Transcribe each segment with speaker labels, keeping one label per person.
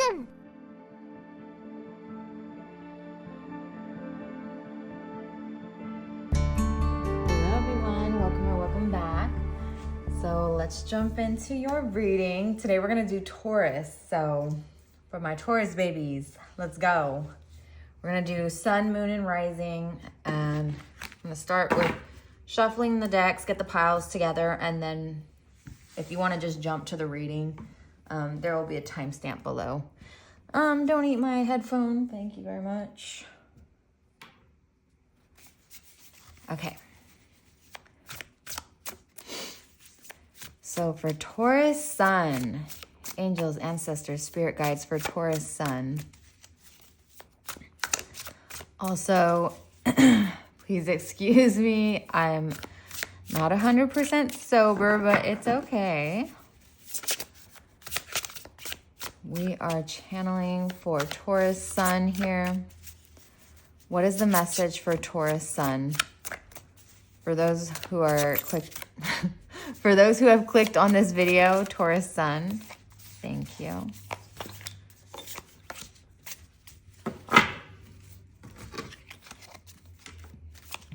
Speaker 1: welcome.
Speaker 2: Hello everyone, welcome or welcome back. So let's jump into your reading. Today we're gonna do Taurus. So for my Taurus babies, let's go. We're gonna do sun, moon, and rising. And I'm gonna start with shuffling the decks, get the piles together, and then if you wanna just jump to the reading, there will be a timestamp below. Don't eat my headphone, thank you very much. Okay. So for Taurus sun, angels, ancestors, spirit guides for Taurus sun. Also, please excuse me, I'm not 100% sober, but it's okay. We are channeling for Taurus sun here. What is the message for Taurus sun? For those who are for those who have clicked on this video, Taurus sun, thank you.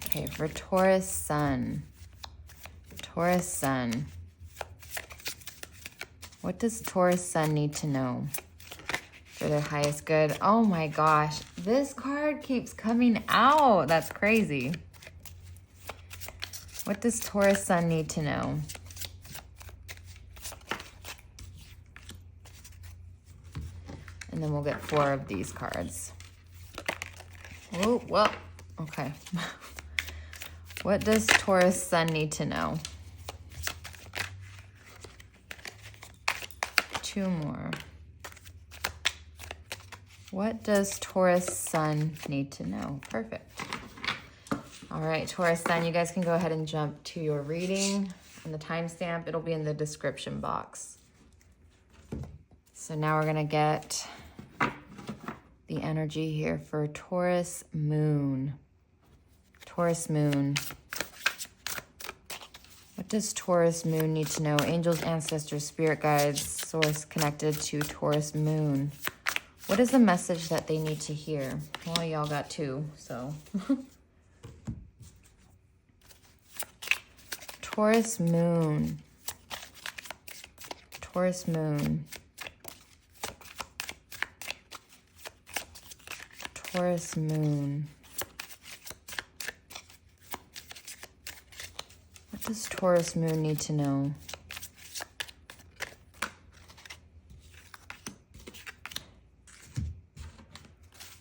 Speaker 2: Okay, for Taurus sun. Taurus sun. What does Taurus sun need to know for their highest good? Oh my gosh, this card keeps coming out. That's crazy. What does Taurus sun need to know? And then we'll get 4 of these cards. Oh, well, okay. What does Taurus sun need to know? 2 more. What does Taurus sun need to know? Perfect. All right, Taurus sun, you guys can go ahead and jump to your reading and the timestamp. It'll be in the description box. So now we're gonna get the energy here for Taurus moon. Taurus moon. What does Taurus moon need to know? Angels, ancestors, spirit guides, source connected to Taurus moon. What is the message that they need to hear? Well, y'all got 2, so. Taurus moon. Taurus moon. Taurus moon. What does Taurus moon need to know?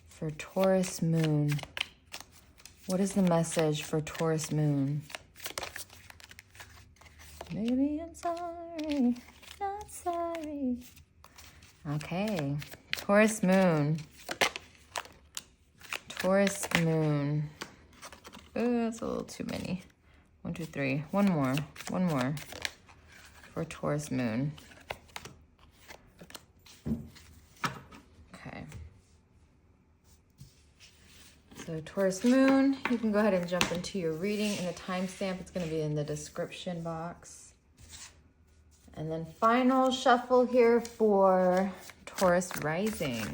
Speaker 2: For Taurus moon. What is the message for Taurus moon? Maybe I'm sorry, not sorry. Okay, Taurus moon. Taurus moon. Oh, that's a little too many. 1, 2, 3. One more for Taurus moon. Okay. So Taurus moon, you can go ahead and jump into your reading, and the timestamp, it's going to be in the description box. And then final shuffle here for Taurus rising.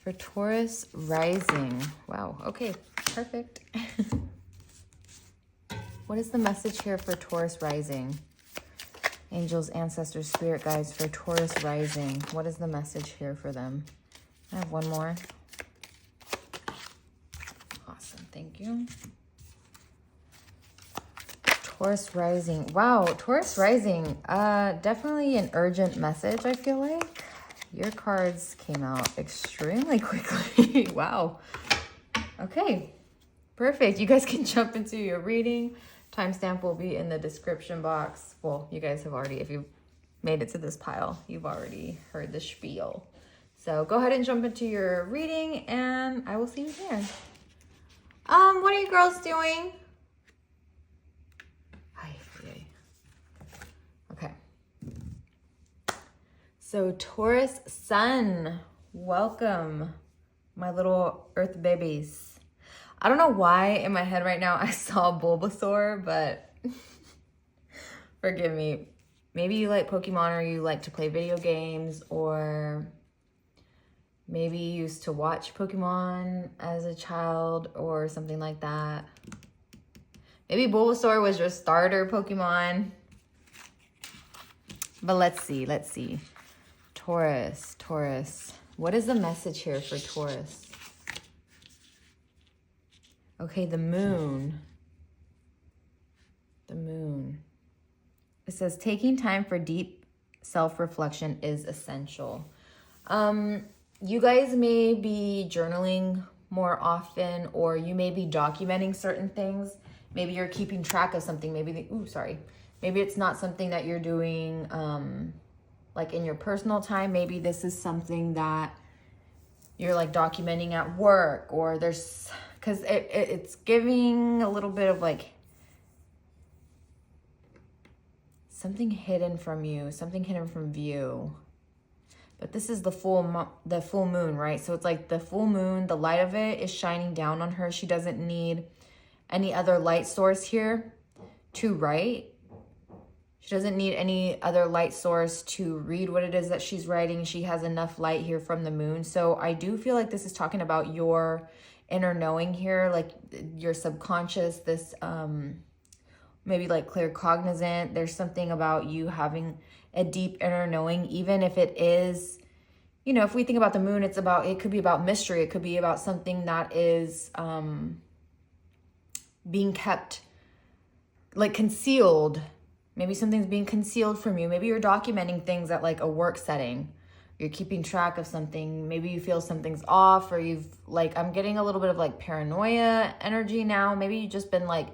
Speaker 2: For Taurus rising. Wow, okay, perfect. What is the message here for Taurus rising? Angels, ancestors, spirit guides for Taurus rising. What is the message here for them? I have one more. Awesome, thank you. Taurus rising. Wow, Taurus rising. Definitely an urgent message, I feel like. Your cards came out extremely quickly. Wow. Okay, perfect. You guys can jump into your reading. Timestamp will be in the description box. Well, you guys have already, if you made it to this pile, you've already heard the spiel. So go ahead and jump into your reading, and I will see you there. What are you girls doing? Okay. So Taurus sun, welcome, my little earth babies. I don't know why in my head right now I saw Bulbasaur, but forgive me. Maybe you like Pokemon, or you like to play video games, or Maybe you used to watch Pokemon as a child or something like that. Maybe Bulbasaur was your starter Pokemon. But let's see. Taurus. What is the message here for Taurus? Okay, the moon. The moon. It says taking time for deep self-reflection is essential. You guys may be journaling more often, or you may be documenting certain things. Maybe you're keeping track of something. Maybe it's not something that you're doing like in your personal time. Maybe this is something that you're like documenting at work, or there's, because it's giving a little bit of like something hidden from you, something hidden from view. But this is the full moon, right? So it's like the full moon, the light of it is shining down on her. She doesn't need any other light source here to write. She doesn't need any other light source to read what it is that she's writing. She has enough light here from the moon. So I do feel like this is talking about your inner knowing here, like your subconscious, this maybe like clear cognizant. There's something about you having a deep inner knowing, even if it is, you know, if we think about the moon, it could be about mystery. It could be about something that is being kept, like concealed. Maybe something's being concealed from you. Maybe you're documenting things at like a work setting. You're keeping track of something. Maybe you feel something's off, or you've like, I'm getting a little bit of like paranoia energy now. Maybe you've just been like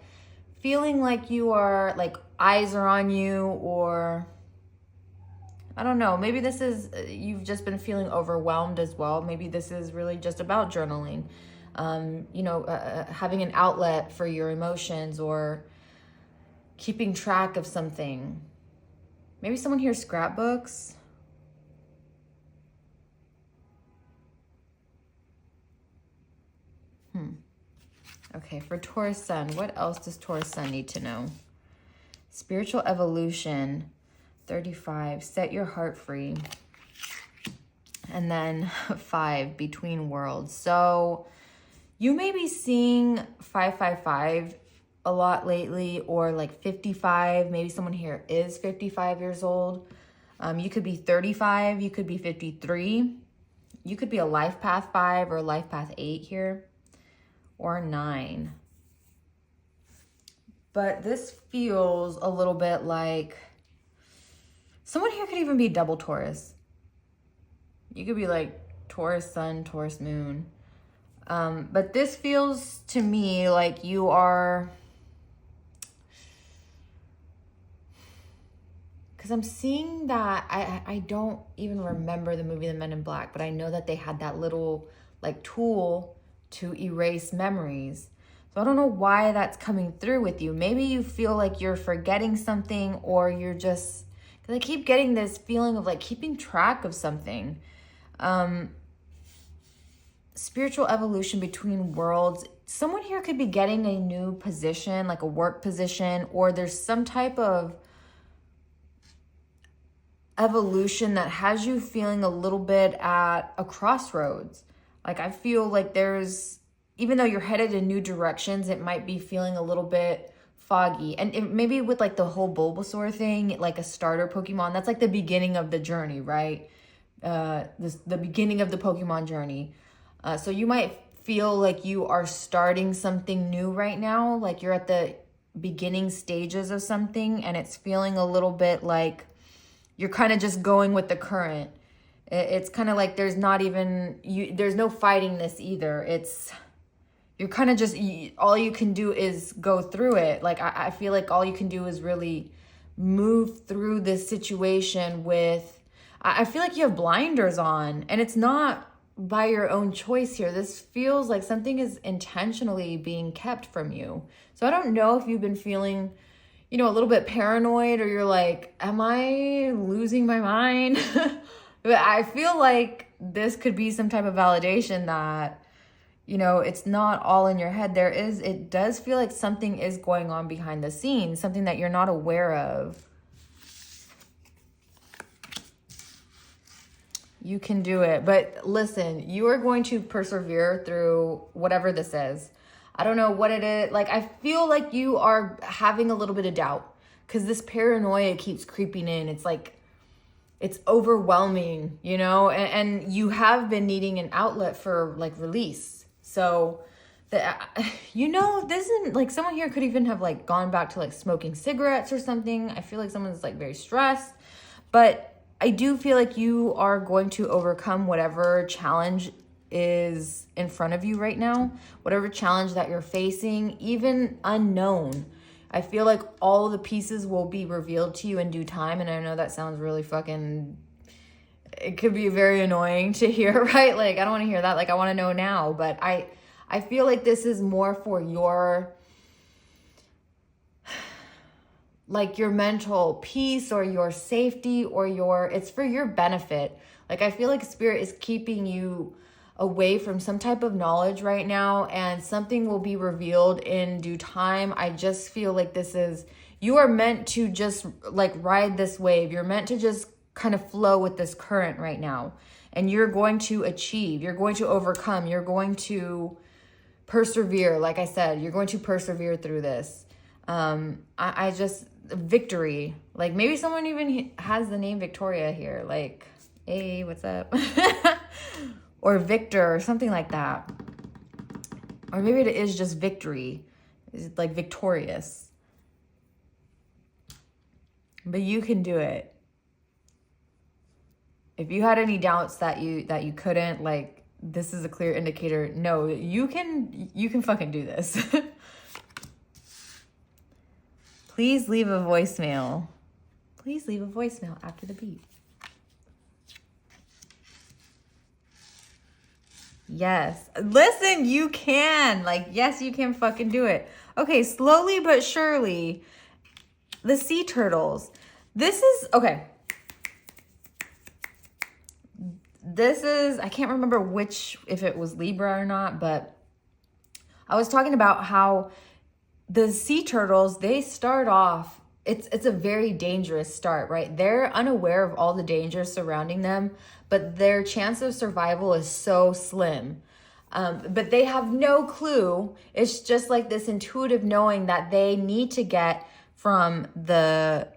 Speaker 2: feeling like you are like eyes are on you, or I don't know. Maybe this is, you've just been feeling overwhelmed as well. Maybe this is really just about journaling, having an outlet for your emotions, or keeping track of something. Maybe someone here scrapbooks. Okay, for Taurus Sun, what else does Taurus Sun need to know? Spiritual evolution, 35, set your heart free. And then 5, between worlds. So you may be seeing 555 a lot lately, or like 55. Maybe someone here is 55 years old. You could be 35, you could be 53. You could be a life path 5 or life path 8 here, or 9. But this feels a little bit like someone here could even be double Taurus. You could be like Taurus Sun, Taurus Moon. But this feels to me like you are, because I'm seeing that, I don't even remember the movie The Men in Black, but I know that they had that little like tool to erase memories. So I don't know why that's coming through with you. Maybe you feel like you're forgetting something, or you're just, because I keep getting this feeling of like keeping track of something. Spiritual evolution, between worlds. Someone here could be getting a new position, like a work position, or there's some type of evolution that has you feeling a little bit at a crossroads. Like I feel like there's, even though you're headed in new directions, it might be feeling a little bit foggy. And maybe with like the whole Bulbasaur thing, like a starter Pokemon, that's like the beginning of the journey, right? The beginning of the Pokemon journey. So you might feel like you are starting something new right now, like you're at the beginning stages of something, and it's feeling a little bit like you're kind of just going with the current. It's kind of like there's not even, there's no fighting this either. You're kind of just, all you can do is go through it. Like I feel like all you can do is really move through this situation with, I feel like you have blinders on, and it's not by your own choice here. This feels like something is intentionally being kept from you. So I don't know if you've been feeling, a little bit paranoid, or you're like, am I losing my mind? But I feel like this could be some type of validation that, it's not all in your head. It does feel like something is going on behind the scenes, something that you're not aware of. You can do it. But listen, you are going to persevere through whatever this is. I don't know what it is. Like, I feel like you are having a little bit of doubt because this paranoia keeps creeping in. It's like, it's overwhelming, you know, and you have been needing an outlet for like release. So, you know, this isn't like someone here could even have like gone back to like smoking cigarettes or something. I feel like someone's like very stressed, but I do feel like you are going to overcome whatever challenge is in front of you right now, whatever challenge that you're facing, even unknown. I feel like all the pieces will be revealed to you in due time. And I know that sounds really fucking, it could be very annoying to hear, right? Like, I don't want to hear that. Like, I want to know now. But I feel like this is more for your, like your mental peace or your safety or it's for your benefit. Like, I feel like Spirit is keeping you away from some type of knowledge right now, and something will be revealed in due time. I just feel like you are meant to just like ride this wave. You're meant to just kind of flow with this current right now, and you're going to achieve, you're going to overcome, you're going to persevere. Like I said, you're going to persevere through this. I just, victory. Like, maybe someone even has the name Victoria here. Like, hey, what's up? Or Victor or something like that. Or maybe it is just victory. It's like victorious. But you can do it. If you had any doubts that you couldn't, like, this is a clear indicator. No, you can fucking do this. Please leave a voicemail. Please leave a voicemail after the beep. Yes. Listen, you can. Like, yes, you can fucking do it. Okay, slowly but surely, the sea turtles. This is, okay. This is, I can't remember if it was Libra or not, but I was talking about how the sea turtles, they start off, it's a very dangerous start, right? They're unaware of all the dangers surrounding them, but their chance of survival is so slim. But they have no clue. It's just like this intuitive knowing that they need to get from the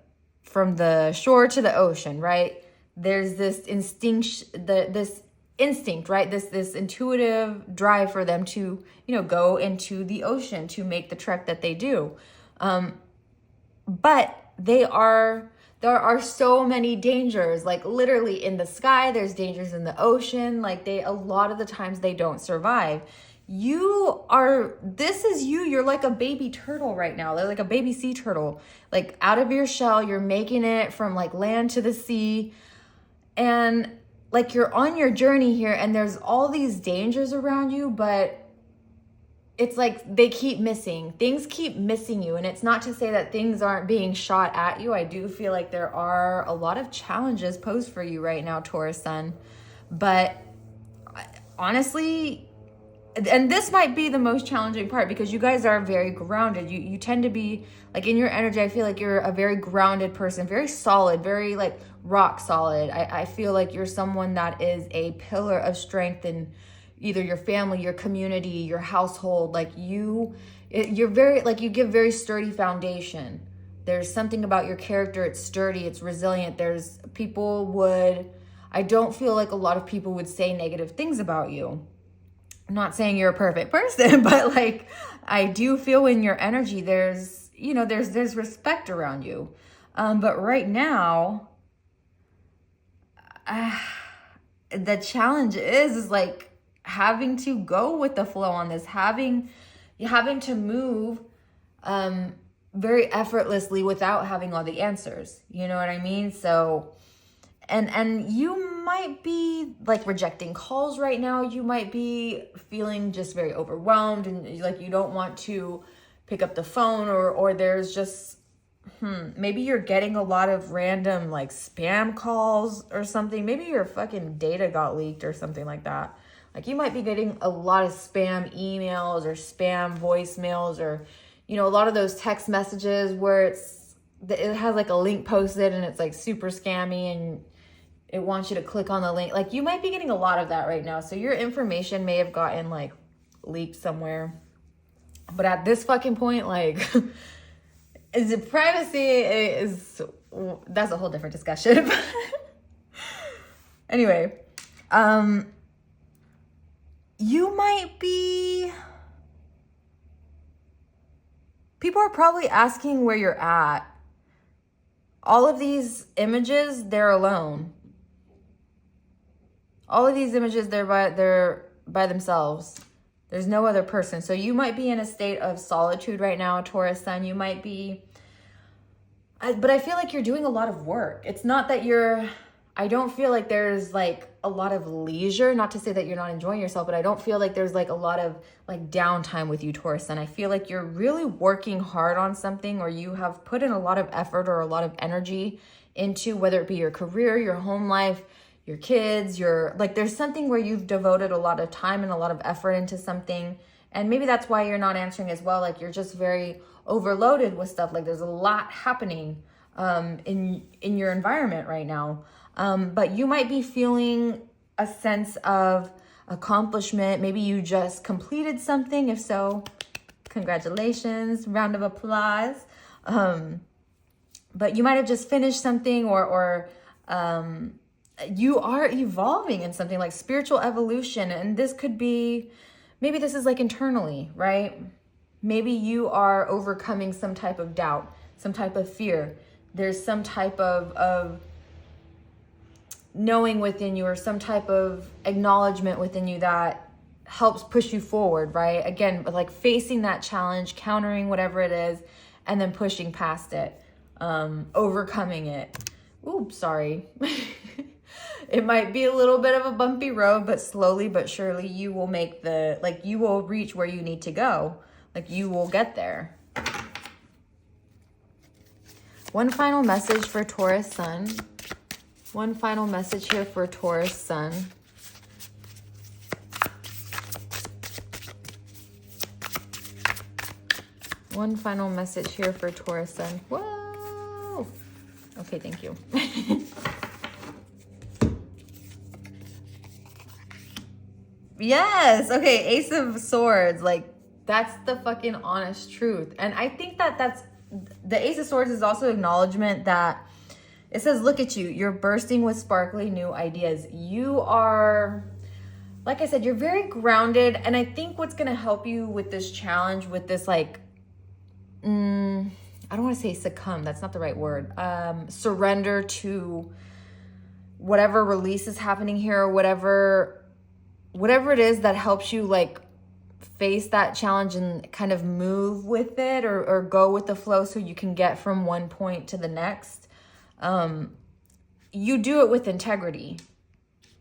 Speaker 2: shore to the ocean, right? There's this instinct, right? This intuitive drive for them to, you know, go into the ocean to make the trek that they do. But there are so many dangers, like literally in the sky, there's dangers in the ocean. Like, a lot of the times they don't survive. This is you. You're like a baby turtle right now. They're like a baby sea turtle, like out of your shell. You're making it from like land to the sea. And like, you're on your journey here, and there's all these dangers around you, but it's like they keep missing. Things keep missing you. And it's not to say that things aren't being shot at you. I do feel like there are a lot of challenges posed for you right now, Taurus Sun. But honestly, and this might be the most challenging part, because you guys are very grounded. You tend to be, like, in your energy, I feel like you're a very grounded person, very solid, very like rock solid. I feel like you're someone that is a pillar of strength in either your family, your community, your household. Like, you're very, like, you give very sturdy foundation. There's something about your character. It's sturdy, it's resilient. I don't feel like a lot of people would say negative things about you. I'm not saying you're a perfect person, but like, I do feel in your energy, there's respect around you. But right now, the challenge is like having to go with the flow on this, having to move very effortlessly without having all the answers. You know what I mean? So, and you might be like rejecting calls right now. You might be feeling just very overwhelmed, and like you don't want to pick up the phone, or there's just maybe you're getting a lot of random like spam calls or something. Maybe your fucking data got leaked or something like that. Like, you might be getting a lot of spam emails or spam voicemails, or, you know, a lot of those text messages where it has like a link posted and it's like super scammy, and It wants you to click on the link. Like, you might be getting a lot of that right now. So your information may have gotten like leaked somewhere. But at this fucking point, like, is it privacy is, that's a whole different discussion. Anyway, you might be, people are probably asking where you're at. All of these images, they're alone. All of these images, they're by themselves. There's no other person. So you might be in a state of solitude right now, Taurus sun. You might be, but I feel like you're doing a lot of work. It's not that I don't feel like there's like a lot of leisure, not to say that you're not enjoying yourself, but I don't feel like there's like a lot of like downtime with you, Taurus sun. I feel like you're really working hard on something, or you have put in a lot of effort or a lot of energy into, whether it be your career, your home life, your kids, like there's something where you've devoted a lot of time and a lot of effort into something. And maybe that's why you're not answering as well. Like, you're just very overloaded with stuff. Like, there's a lot happening in your environment right now. But you might be feeling a sense of accomplishment. Maybe you just completed something. If so, congratulations, round of applause. But you might have just finished something, or you are evolving in something, like spiritual evolution. And this could be, maybe this is like internally, right? Maybe you are overcoming some type of doubt, some type of fear. There's some type of knowing within you, or some type of acknowledgement within you that helps push you forward, right? Again, like facing that challenge, countering whatever it is, and then pushing past it, overcoming it. Oops, sorry. It might be a little bit of a bumpy road, but slowly but surely you will make you will reach where you need to go. Like, you will get there. One final message for Taurus sun. One final message here for Taurus sun. One final message here for Taurus sun. Whoa. Okay, thank you. Yes. Okay. Ace of Swords. Like, that's the fucking honest truth. And I think that's the Ace of Swords is also acknowledgement that it says, look at you. You're bursting with sparkly new ideas. You are, like I said, you're very grounded. And I think what's going to help you with this challenge, with this, like, I don't want to say succumb. That's not the right word. Surrender to whatever release is happening here, or whatever it is that helps you like face that challenge and kind of move with it, or go with the flow so you can get from one point to the next. You do it with integrity.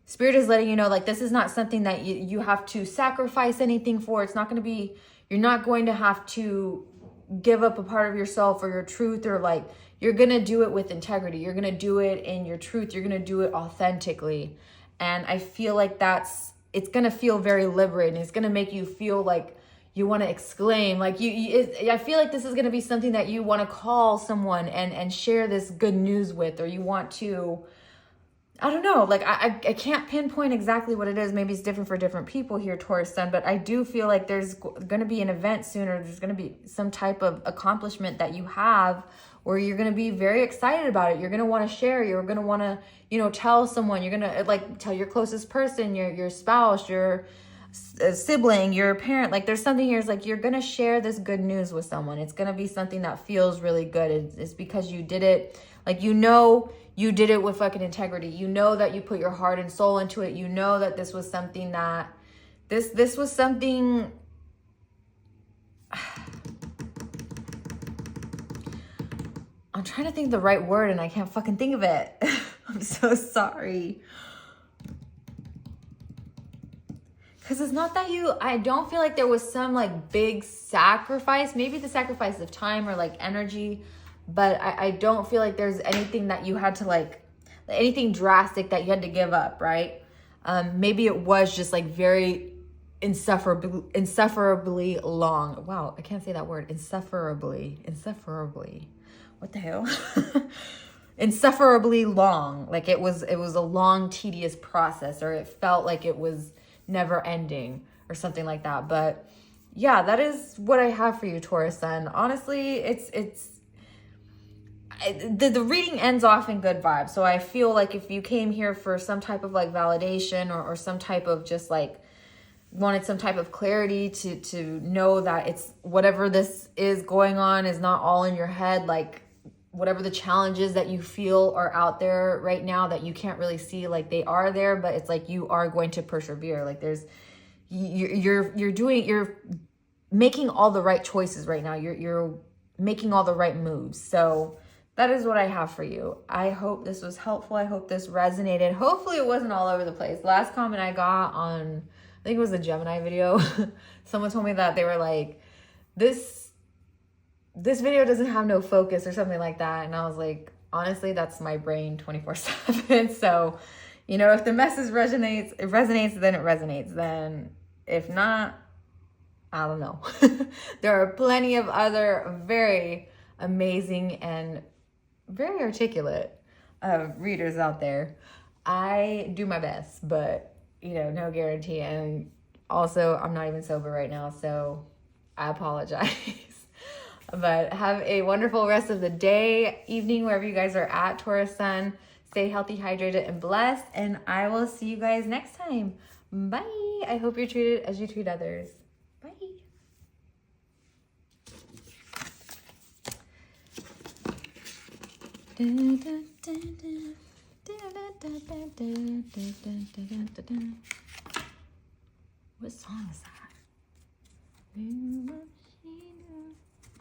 Speaker 2: Spirit is letting you know, like, this is not something that you have to sacrifice anything for. It's not going to be, you're not going to have to give up a part of yourself or your truth, or like, you're going to do it with integrity. You're going to do it in your truth. You're going to do it authentically. And I feel like it's going to feel very liberating. It's going to make you feel like you want to exclaim, like I feel like this is going to be something that you want to call someone and share this good news with, or you want to, I don't know, like I can't pinpoint exactly what it is. Maybe it's different for different people here, Taurus sun, but I do feel like there's going to be an event soon, or there's going to be some type of accomplishment that you have where you're going to be very excited about it. You're going to want to share. You're going to want to, tell someone. You're going to like tell your closest person, your spouse, your sibling, your parent. Like, there's something here. It's like you're going to share this good news with someone. It's going to be something that feels really good. It's because you did it. Like, you did it with fucking integrity. You know that you put your heart and soul into it. You know that this was something that this was something. I'm trying to think the right word and I can't fucking think of it. I'm so sorry. Because it's not that I don't feel like there was some like big sacrifice. Maybe the sacrifice of time or like energy. But I don't feel like there's anything that you had to like, anything drastic that you had to give up, right? Maybe it was just like very insufferably long. Wow, I can't say that word. Insufferably. What the hell? insufferably long. Like it was a long, tedious process, or it felt like it was never ending or something like that. But yeah, that is what I have for you, Taurus Sun. Honestly, the reading ends off in good vibes. So I feel like if you came here for some type of like validation or some type of just like wanted some type of clarity to know that it's whatever this is going on is not all in your head, like whatever the challenges that you feel are out there right now that you can't really see, like they are there, but it's like you are going to persevere. Like you're making all the right choices right now. You're making all the right moves. So that is what I have for you. I hope this was helpful. I hope this resonated. Hopefully it wasn't all over the place. The last comment I got on, I think it was a Gemini video. Someone told me that they were like, this video doesn't have no focus or something like that. And I was like, honestly, that's my brain 24/7. So, you know, if the message resonates, then it resonates. Then if not, I don't know. There are plenty of other very amazing and very articulate readers out there. I do my best, but you know, no guarantee. And also, I'm not even sober right now, so I apologize. But have a wonderful rest of the day, evening, wherever you guys are at, Taurus Sun. Stay healthy, hydrated, and blessed. And I will see you guys next time. Bye. I hope you're treated as you treat others. Bye. What song is that?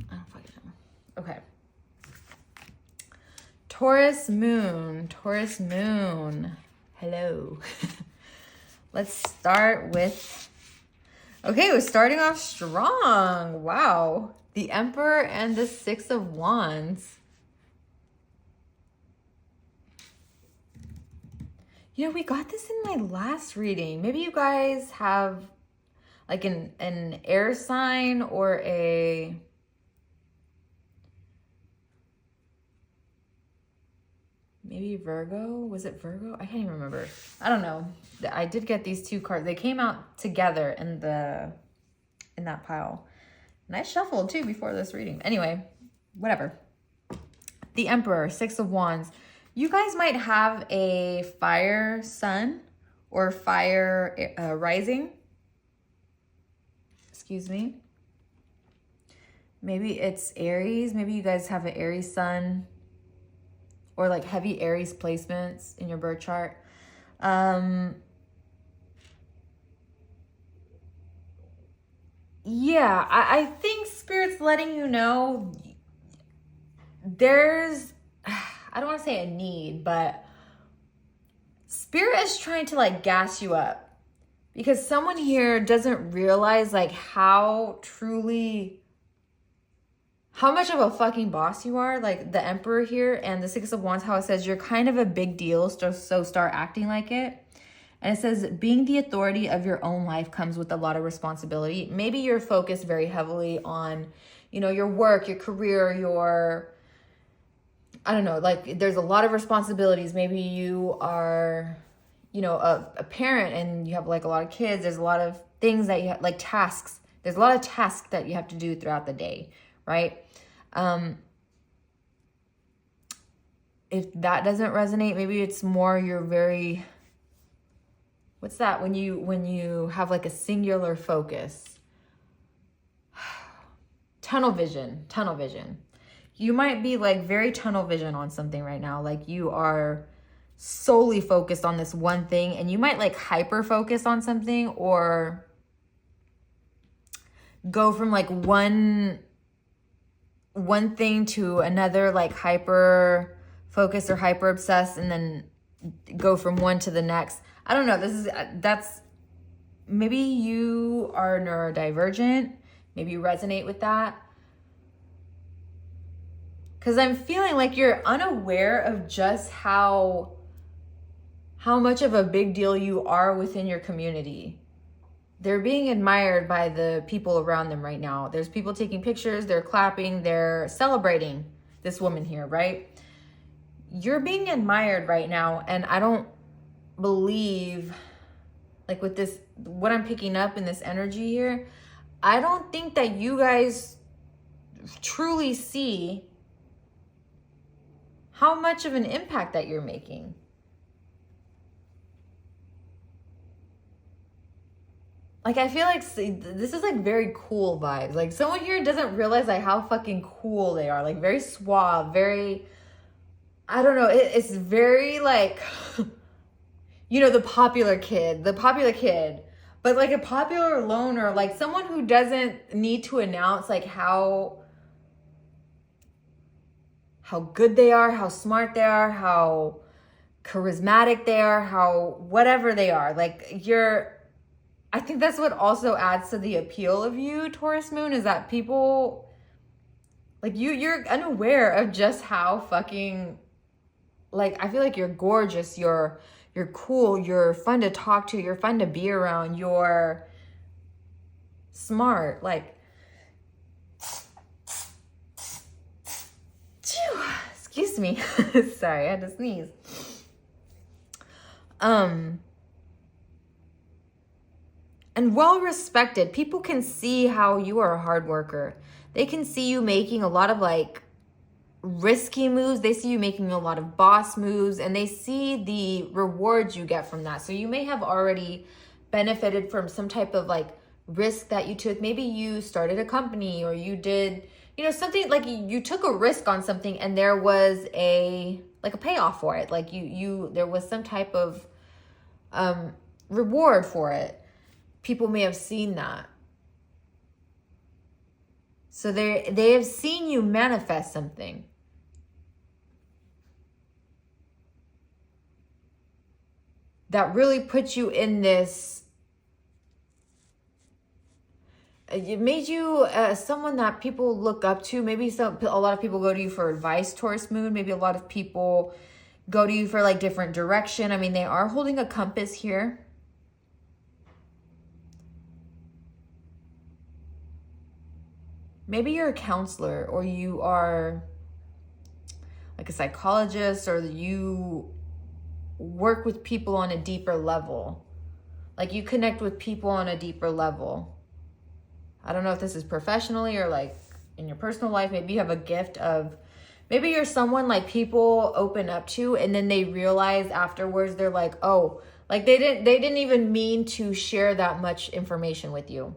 Speaker 2: I don't fucking know. Okay. Taurus Moon. Hello. Let's start with, okay, we're starting off strong. Wow. The Emperor and the Six of Wands. You know, we got this in my last reading. Maybe you guys have like an air sign or a maybe Virgo. Was it Virgo? I can't even remember. I don't know. I did get these two cards. They came out together in that pile. And I shuffled too before this reading. Anyway, whatever. The Emperor, Six of Wands. You guys might have a fire sun or fire rising. Excuse me. Maybe it's Aries. Maybe you guys have an Aries sun or like heavy Aries placements in your birth chart. Yeah, I think Spirit's letting you know there's, I don't want to say a need, but Spirit is trying to like gas you up because someone here doesn't realize like how much of a fucking boss you are. Like the Emperor here and the Six of Wands, how it says you're kind of a big deal, so start acting like it. And it says being the authority of your own life comes with a lot of responsibility. Maybe you're focused very heavily on, you know, your work, your career, your, I don't know, like there's a lot of responsibilities. Maybe you are, you know, a parent and you have like a lot of kids. There's a lot of things that you have, like tasks. There's a lot of tasks that you have to do throughout the day, right? If that doesn't resonate, maybe it's more you're very, what's that when you have like a singular focus? Tunnel vision. You might be like very tunnel vision on something right now. Like you are solely focused on this one thing and you might like hyper focus on something or go from like one thing to another, like hyper focus or hyper obsessed, and then go from one to the next. I don't know. That's maybe you are neurodivergent. Maybe you resonate with that. Because I'm feeling like you're unaware of just how much of a big deal you are within your community. They're being admired by the people around them right now. There's people taking pictures, they're clapping, they're celebrating this woman here, right? you're being admired right now. And I don't believe, like with this, what I'm picking up in this energy here, I don't think that you guys truly see how much of an impact that you're making. Like, I feel like this is like very cool vibes. Like, someone here doesn't realize like how fucking cool they are. Like, very suave, very, I don't know. It's very like, you know, the popular kid. But like a popular loner, like someone who doesn't need to announce like how good they are, how smart they are, how charismatic they are, how whatever they are. Like, I think that's what also adds to the appeal of you, Taurus Moon, is that people, like, you're unaware of just how fucking, like, I feel like you're gorgeous, you're cool, you're fun to talk to, you're fun to be around, you're smart, like, excuse me. Sorry, I had to sneeze. And well respected. People can see how you are a hard worker. They can see you making a lot of like risky moves. They see you making a lot of boss moves, and they see the rewards you get from that. So you may have already benefited from some type of like risk that you took. Maybe you started a company, or you did, you know, something like you took a risk on something and there was a payoff for it. Like there was some type of reward for it. People may have seen that. So they have seen you manifest something. That really puts you in this, it made you someone that people look up to. Maybe a lot of people go to you for advice, Taurus Moon. Maybe a lot of people go to you for like different direction. I mean, they are holding a compass here. Maybe you're a counselor, or you are like a psychologist, or you work with people on a deeper level. Like, you connect with people on a deeper level. I don't know if this is professionally or like in your personal life. Maybe you have a gift of, maybe you're someone like people open up to, and then they realize afterwards, they're like, oh, like they didn't even mean to share that much information with you.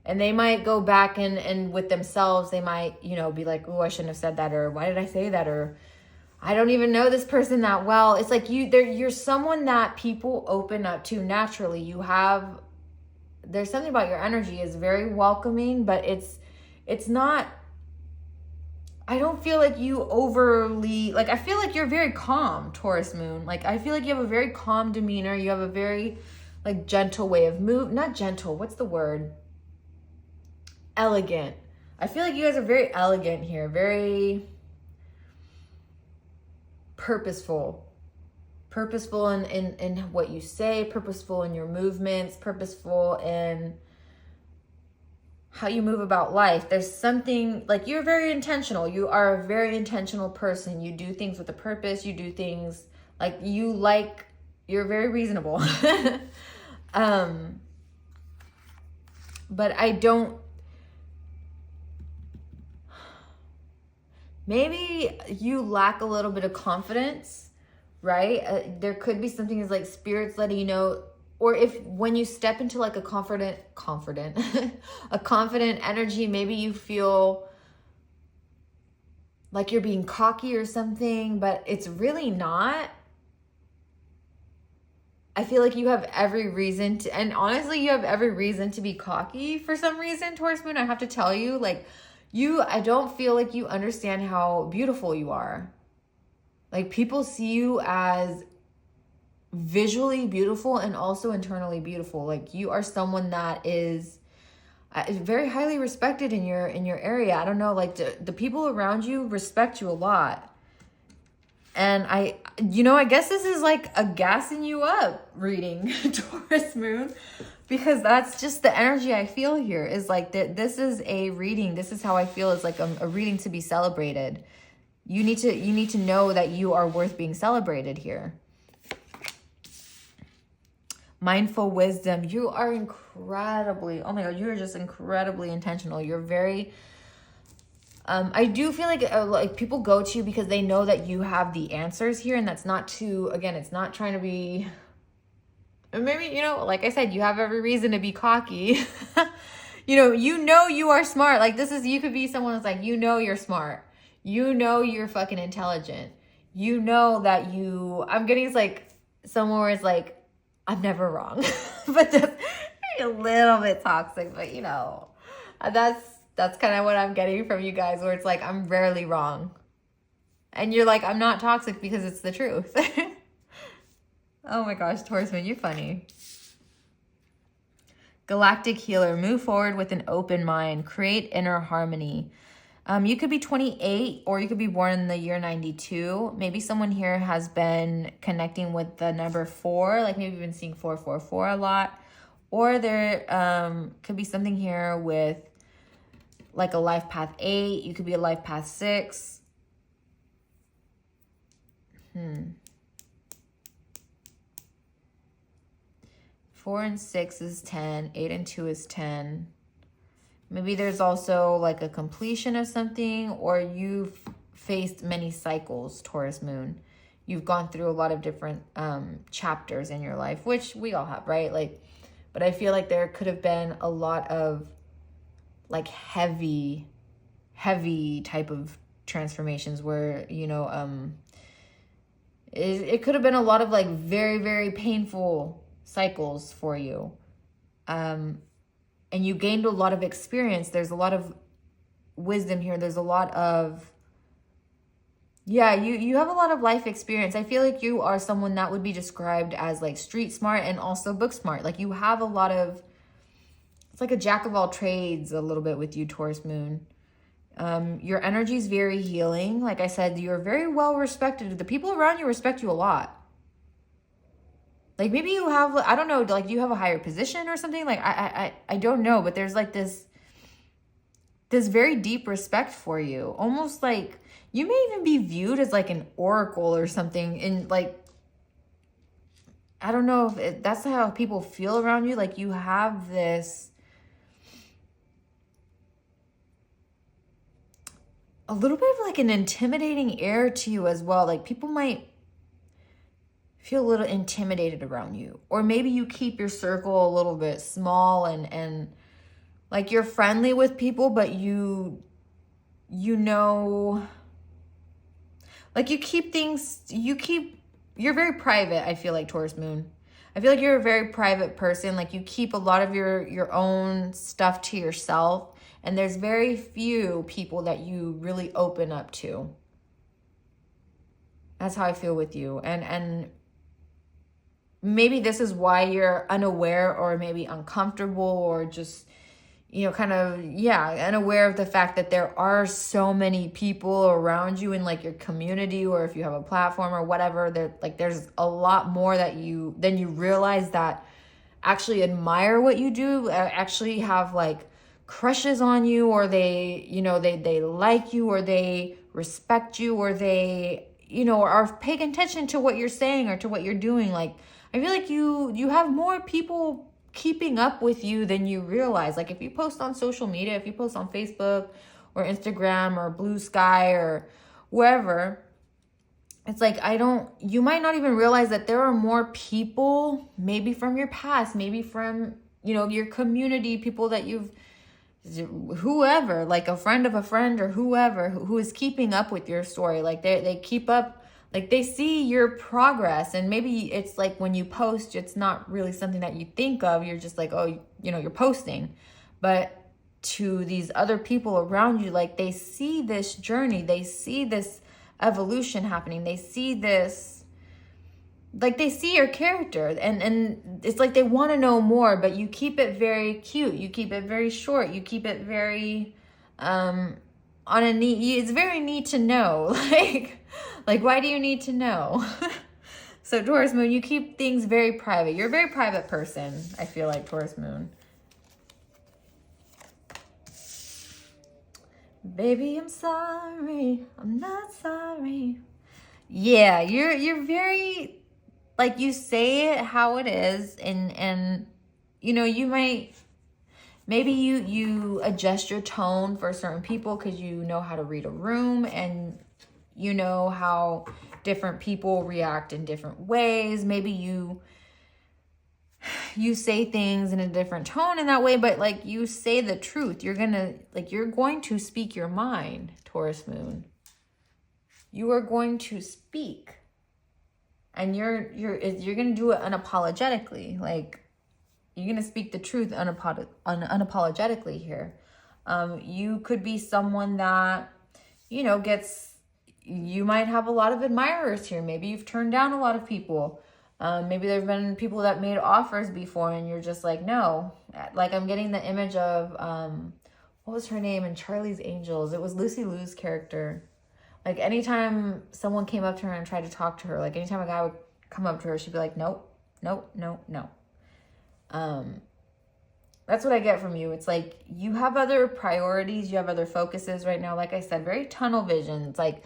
Speaker 2: And they might go back and with themselves, they might, you know, be like, oh, I shouldn't have said that, or why did I say that, or I don't even know this person that well. It's like you're someone that people open up to naturally. There's something about your energy is very welcoming, but it's not, I don't feel like you overly, like, I feel like you're very calm, Taurus Moon. Like, I feel like you have a very calm demeanor. You have a very like gentle way of not gentle, what's the word? Elegant. I feel like you guys are very elegant here, very purposeful in what you say, purposeful in your movements, purposeful in how you move about life. There's something like, you're very intentional. You are a very intentional person. You do things with a purpose. You do things like you're very reasonable. But I don't, maybe you lack a little bit of confidence, right? There could be something as like spirits letting you know, or if when you step into like a confident, a confident energy, maybe you feel like you're being cocky or something, but it's really not. I feel like you have every reason to, and honestly, you have every reason to be cocky for some reason, Taurus Moon. I have to tell you, like, I don't feel like you understand how beautiful you are. Like, people see you as visually beautiful and also internally beautiful. Like, you are someone that is very highly respected in your area. I don't know, like the people around you respect you a lot. And I guess this is like a gassing you up reading, Taurus Moon. Because that's just the energy I feel here, is like that this is a reading. This is how I feel, is like a reading to be celebrated. You need to know that you are worth being celebrated here. Mindful wisdom. You are incredibly, oh my God, you're just incredibly intentional. You're very, I do feel like people go to you because they know that you have the answers here. And that's not to, again, it's not trying to be, maybe, you know, like I said, you have every reason to be cocky. you know you are smart. Like this is, you could be someone that's like, you know you're smart. You know you're fucking intelligent. You know that I'm getting it's like someone where it's like, I'm never wrong. But that's a little bit toxic, but you know, that's kind of what I'm getting from you guys, where it's like, I'm rarely wrong. And you're like, I'm not toxic because it's the truth. Oh my gosh, Taurus moon, you're funny. Galactic healer, move forward with an open mind, create inner harmony. You could be 28 or you could be born in the year 92. Maybe someone here has been connecting with the number 4, like maybe you've been seeing 444 a lot. Or there could be something here with like a life path 8. You could be a life path 6. 4 and 6 is 10. 8 and 2 is 10. Maybe there's also like a completion of something, or you've faced many cycles, Taurus moon. You've gone through a lot of different chapters in your life, which we all have, right? Like, but I feel like there could have been a lot of like heavy type of transformations where, you know, it could have been a lot of like very, very painful cycles for you. And you gained a lot of experience. There's a lot of wisdom here. There's a lot of, yeah, you have a lot of life experience. I feel like you are someone that would be described as like street smart and also book smart. Like you have a lot of, it's like a jack of all trades a little bit with you, Taurus moon. Your energy is very healing. Like I said, you're very well respected. The people around you respect you a lot. Like maybe you have, I don't know, like do you have a higher position or something? Like I don't know, but there's like this very deep respect for you. Almost like you may even be viewed as like an oracle or something. And like, I don't know if that's how people feel around you. Like you have this, a little bit of like an intimidating air to you as well. Like people might feel a little intimidated around you, or maybe you keep your circle a little bit small and like you're friendly with people, but you know, like you're very private. I feel like Taurus moon, I feel like you're a very private person. Like you keep a lot of your own stuff to yourself, and there's very few people that you really open up to. That's how I feel with you. And maybe this is why you're unaware or maybe uncomfortable or just, you know, kind of, yeah, unaware of the fact that there are so many people around you in like your community, or if you have a platform or whatever, there's a lot more than you realize that actually admire what you do, actually have like crushes on you, or they, you know, they like you, or they respect you, or they, you know, are paying attention to what you're saying or to what you're doing. Like, I feel like you have more people keeping up with you than you realize. Like if you post on social media, if you post on Facebook or Instagram or Blue Sky or wherever, it's like, you might not even realize that there are more people, maybe from your past, maybe from, you know, your community, people that whoever, like a friend of a friend or whoever who is keeping up with your story. Like they keep up, like they see your progress. And maybe it's like when you post, it's not really something that you think of. You're just like, oh, you know, you're posting. But to these other people around you, like they see this journey, they see this evolution happening, they see this, like they see your character, and it's like they want to know more, but you keep it very cute, you keep it very short, you keep it very it's very neat to know. like why do you need to know? So Taurus moon, you keep things very private. You're a very private person, I feel like, Taurus moon. Baby, I'm sorry. I'm not sorry. Yeah, you're very, like, you say it how it is, and you know, you might, maybe you adjust your tone for certain people because you know how to read a room, and you know how different people react in different ways. Maybe you say things in a different tone in that way, but like, you say the truth. You're going to speak your mind, Taurus moon. You are going to speak, and you're going to do it unapologetically. Like, you're going to speak the truth unapologetically here. You could be someone that, you know, you might have a lot of admirers here. Maybe you've turned down a lot of people. Maybe there's been people that made offers before and you're just like, no. Like, I'm getting the image of, what was her name in Charlie's Angels? It was Lucy Liu's character. Like, anytime someone came up to her and tried to talk to her, like anytime a guy would come up to her, she'd be like, nope, nope, no, no. That's what I get from you. It's like, you have other priorities, you have other focuses right now. Like I said, very tunnel vision. It's like,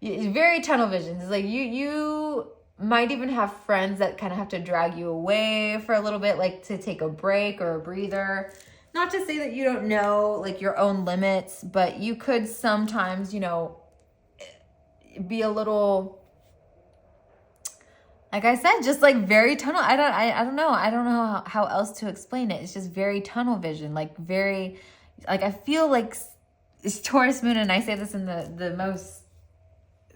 Speaker 2: very tunnel vision. It's like, you might even have friends that kind of have to drag you away for a little bit, like to take a break or a breather. Not to say that you don't know, like, your own limits, but you could sometimes, you know, be a little, like I said, just like very tunnel. I don't know how else to explain it. It's just very tunnel vision, like very, like, I feel like it's Taurus moon, and I say this in the most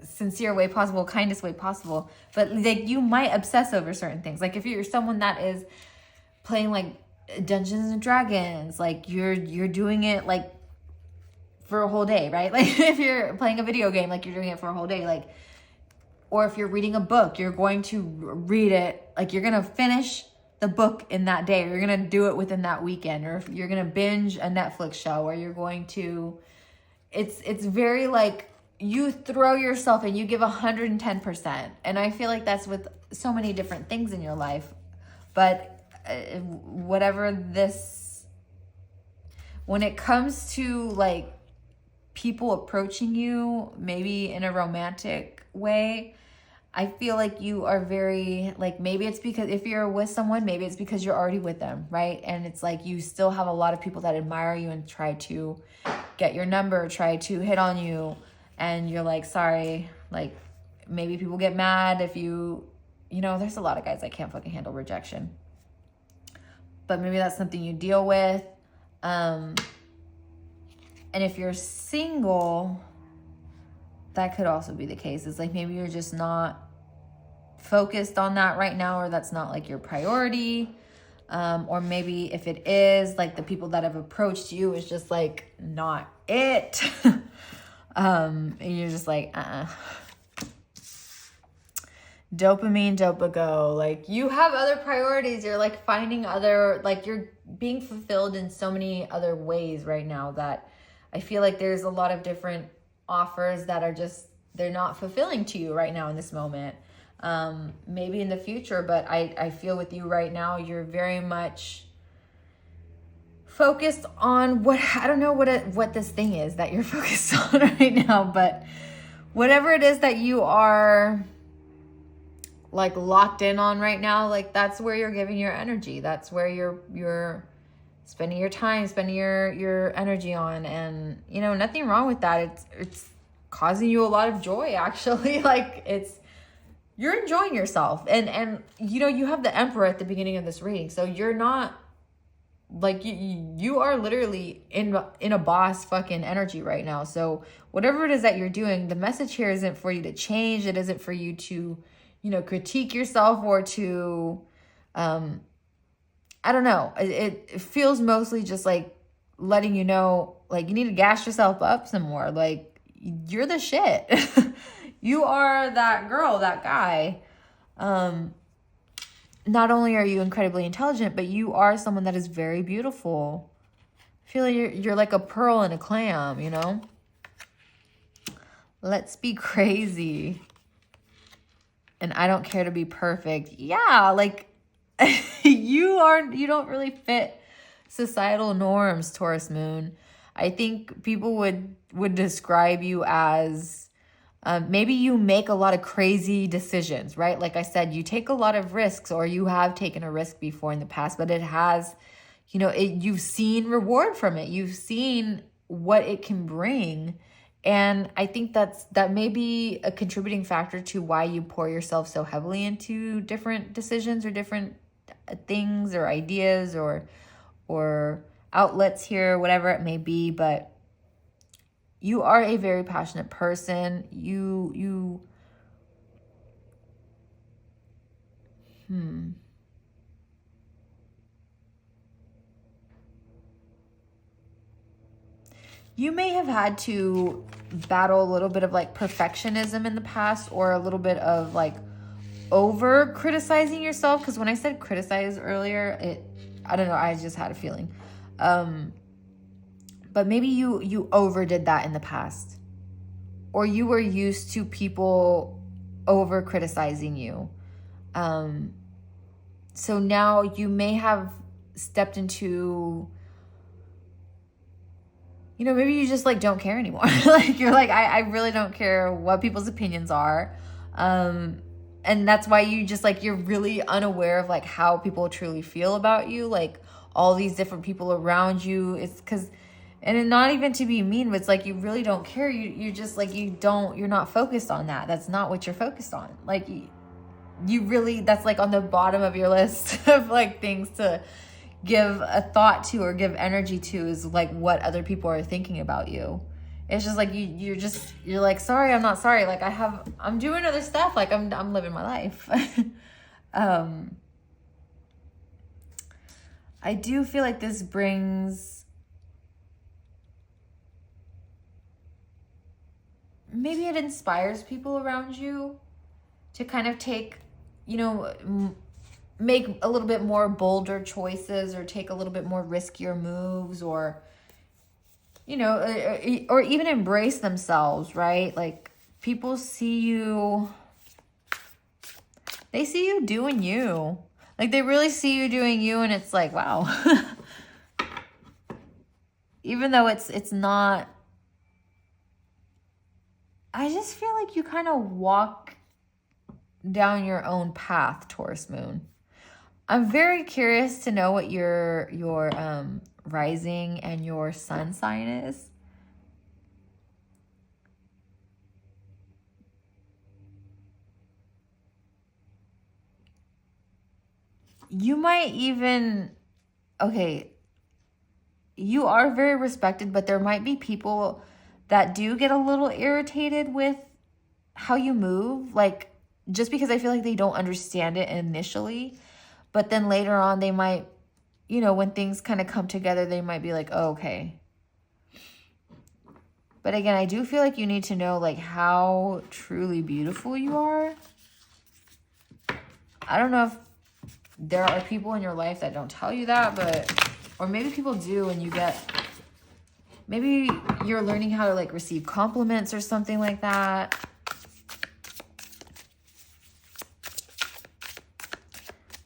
Speaker 2: sincere way possible, kindest way possible, but like, you might obsess over certain things. Like, if you're someone that is playing like Dungeons and Dragons, like you're doing it like for a whole day, right? Like, if you're playing a video game, like you're doing it for a whole day, like, or if you're reading a book, you're going to read it, like you're going to finish the book in that day, or you're going to do it within that weekend, or if you're going to binge a Netflix show, or you're going to, it's very like, you throw yourself and you give 110%. And I feel like that's with so many different things in your life. But whatever this, when it comes to like people approaching you, maybe in a romantic way, I feel like you are very, like, maybe it's because if you're with someone, maybe it's because you're already with them, right? And it's like, you still have a lot of people that admire you and try to get your number, try to hit on you. And you're like, sorry, like, maybe people get mad if you know, there's a lot of guys that can't fucking handle rejection. But maybe that's something you deal with. And if you're single, that could also be the case. It's like, maybe you're just not focused on that right now, or that's not like your priority. Or maybe if it is, like, the people that have approached you is just like not it. And you're just like, dopamine, dopago. Like, you have other priorities. You're like finding other, like, you're being fulfilled in so many other ways right now that I feel like there's a lot of different offers that are just, they're not fulfilling to you right now in this moment. Maybe in the future, but I feel with you right now, you're very much focused on I don't know what this thing is that you're focused on right now, but whatever it is that you are like locked in on right now, like, that's where you're giving your energy. That's where you're spending your time, spending your energy on. And, you know, nothing wrong with that. It's causing you a lot of joy, actually. Like, you're enjoying yourself. And you know, you have the Emperor at the beginning of this reading, so you're not, like, you are literally in a boss fucking energy right now. So whatever it is that you're doing, the message here isn't for you to change. It isn't for you to, you know, critique yourself or to, I don't know. It feels mostly just like letting you know, like, you need to gas yourself up some more. Like, you're the shit. You are that girl, that guy. Not only are you incredibly intelligent, but you are someone that is very beautiful. I feel like you're like a pearl in a clam, you know? Let's be crazy. And I don't care to be perfect. Yeah, like, you don't really fit societal norms, Taurus moon. I think people would describe you as maybe you make a lot of crazy decisions, right? Like I said, you take a lot of risks, or you have taken a risk before in the past, but it has, you've seen reward from it. You've seen what it can bring. And I think that may be a contributing factor to why you pour yourself so heavily into different decisions or different things or ideas or outlets here, whatever it may be. But you are a very passionate person. You may have had to battle a little bit of like perfectionism in the past, or a little bit of like over criticizing yourself. Because when I said criticize earlier, I don't know, I just had a feeling. But maybe you overdid that in the past, or you were used to people over criticizing you. So now you may have stepped into, maybe you just like don't care anymore. Like you're like, I really don't care what people's opinions are. And that's why you just like, you're really unaware of like how people truly feel about you. Like all these different people around you. It's because, and not even to be mean, but it's like, you really don't care. You're just like, you're not focused on that. That's not what you're focused on. Like you really, that's like on the bottom of your list of like things to give a thought to or give energy to, is like what other people are thinking about you. It's just like you're like, sorry, I'm not sorry. Like I'm doing other stuff. Like I'm living my life. I do feel like this brings, maybe it inspires people around you to kind of take, make a little bit more bolder choices, or take a little bit more riskier moves, or, or even embrace themselves, right? Like people see you, they see you doing you. Like they really see you doing you, and it's like, wow. Even though it's not, I just feel like you kind of walk down your own path, Taurus moon. I'm very curious to know what your rising and your sun sign is. You might even, okay, you are very respected, but there might be people that do get a little irritated with how you move. Like, just because I feel like they don't understand it initially, but then later on they might, when things kind of come together, they might be like, oh, okay. But again, I do feel like you need to know like how truly beautiful you are. I don't know if there are people in your life that don't tell you that, but, or maybe people do, and you get, maybe you're learning how to like receive compliments or something like that.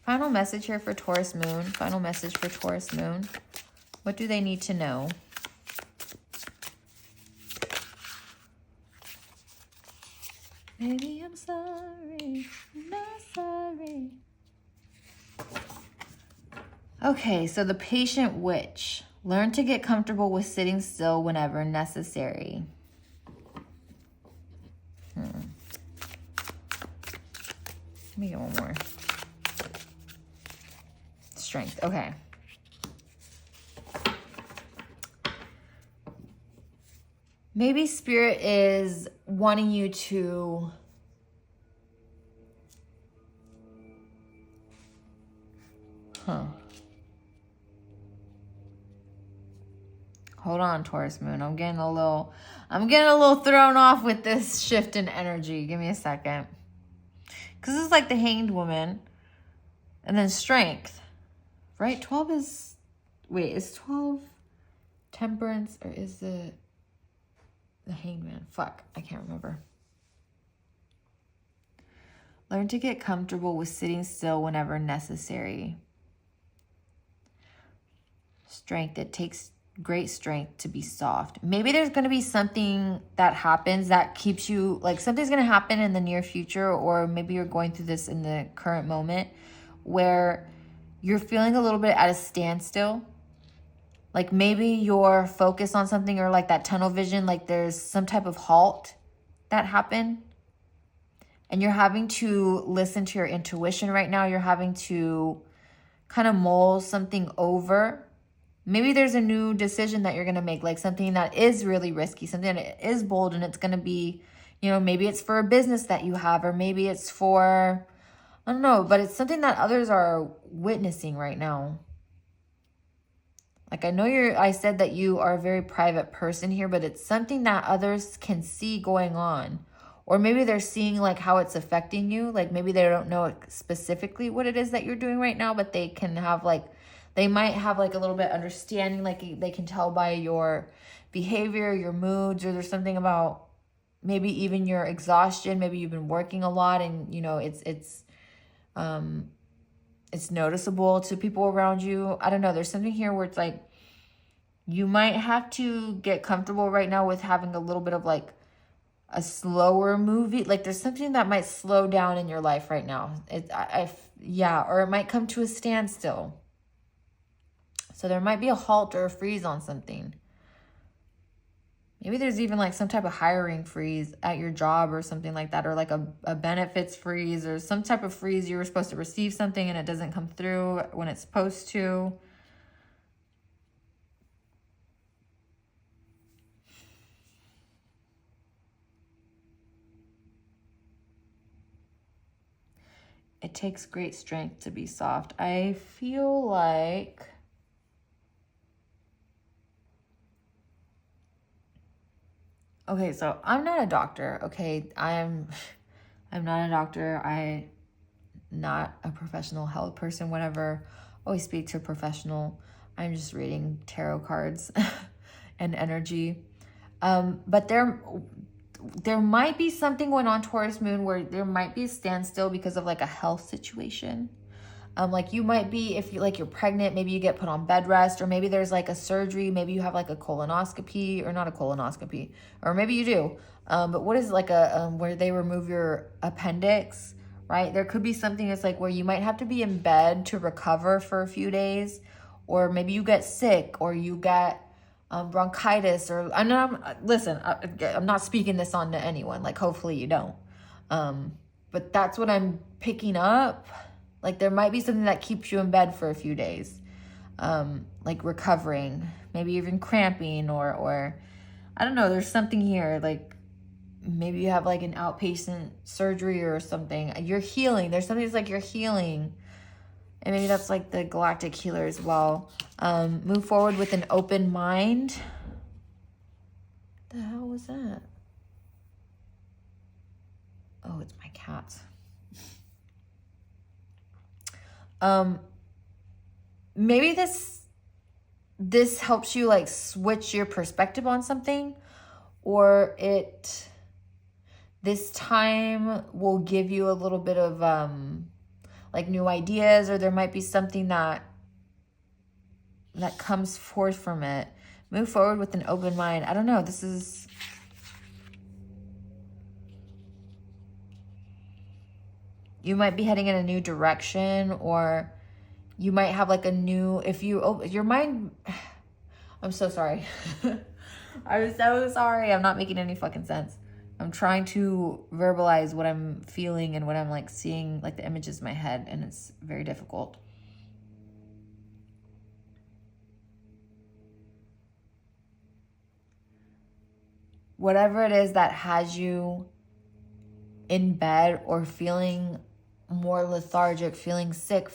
Speaker 2: Final message here for Taurus moon. Final message for Taurus moon. What do they need to know? Maybe I'm sorry, I'm not sorry. Okay, so the patient witch. Learn to get comfortable with sitting still whenever necessary. Let me get one more. Strength, okay. Maybe spirit is wanting you to hold on, Taurus moon. I'm getting a little thrown off with this shift in energy. Give me a second. Because it's like the Hanged Woman. And then strength. Right? 12 is... Wait, is 12 temperance, or is it the Hanged Man? Fuck, I can't remember. Learn to get comfortable with sitting still whenever necessary. Strength. It takes great strength to be soft. Maybe there's going to be something that happens that keeps you, like something's going to happen in the near future, or maybe you're going through this in the current moment where you're feeling a little bit at a standstill. Like maybe you're focused on something, or like that tunnel vision, like there's some type of halt that happened. And you're having to listen to your intuition right now. You're having to kind of mull something over. Maybe there's a new decision that you're going to make, like something that is really risky, something that is bold, and it's going to be, you know, maybe it's for a business that you have, or maybe it's for, I don't know, but it's something that others are witnessing right now. Like I know I said that you are a very private person here, but it's something that others can see going on. Or maybe they're seeing like how it's affecting you. Like maybe they don't know specifically what it is that you're doing right now, but they can have like, they might have like a little bit understanding, like they can tell by your behavior, your moods, or there's something about maybe even your exhaustion. Maybe you've been working a lot, and you know, it's noticeable to people around you. I don't know. There's something here where it's like, you might have to get comfortable right now with having a little bit of like a slower movie. Like there's something that might slow down in your life right now. Or it might come to a standstill. So there might be a halt or a freeze on something. Maybe there's even like some type of hiring freeze at your job or something like that, or like a benefits freeze, or some type of freeze. You were supposed to receive something and it doesn't come through when it's supposed to. It takes great strength to be soft. I feel like okay, so I'm not a doctor, okay? I'm not a doctor. I'm not a professional health person, whatever. Always speak to a professional. I'm just reading tarot cards and energy. But there might be something going on, Taurus moon, where there might be a standstill because of like a health situation. Like you might be, if you like you're pregnant, maybe you get put on bed rest, or maybe there's like a surgery, maybe you have like a colonoscopy, or not a colonoscopy, or maybe you do. But what is like a where they remove your appendix, right? There could be something that's like where you might have to be in bed to recover for a few days, or maybe you get sick, or you get bronchitis, or I'm not speaking this on to anyone. Like hopefully you don't. But that's what I'm picking up. Like there might be something that keeps you in bed for a few days, like recovering, maybe even cramping, or I don't know. There's something here, like maybe you have like an outpatient surgery or something. You're healing. There's something that's like you're healing. And maybe that's like the galactic healer as well. Move forward with an open mind. What the hell was that? Oh, it's my cat. Maybe this helps you like switch your perspective on something, or this time will give you a little bit of like new ideas, or there might be something that comes forth from it. Move forward with an open mind. I don't know. This is, you might be heading in a new direction, or you might have like a new, your mind, I'm so sorry. I'm so sorry. I'm not making any fucking sense. I'm trying to verbalize what I'm feeling and what I'm like seeing, like the images in my head, and it's very difficult. Whatever it is that has you in bed or feeling more lethargic, feeling sick,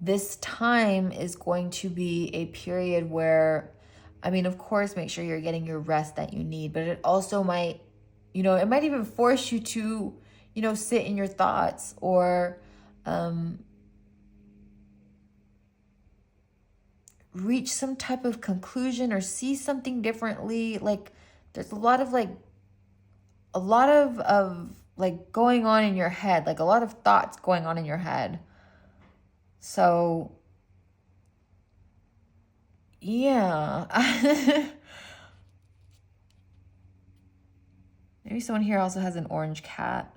Speaker 2: this time is going to be a period where, I mean, of course, make sure you're getting your rest that you need, but it also might, it might even force you to, sit in your thoughts, or reach some type of conclusion, or see something differently. Like there's a lot of going on in your head, like a lot of thoughts going on in your head. So yeah. Maybe someone here also has an orange cat.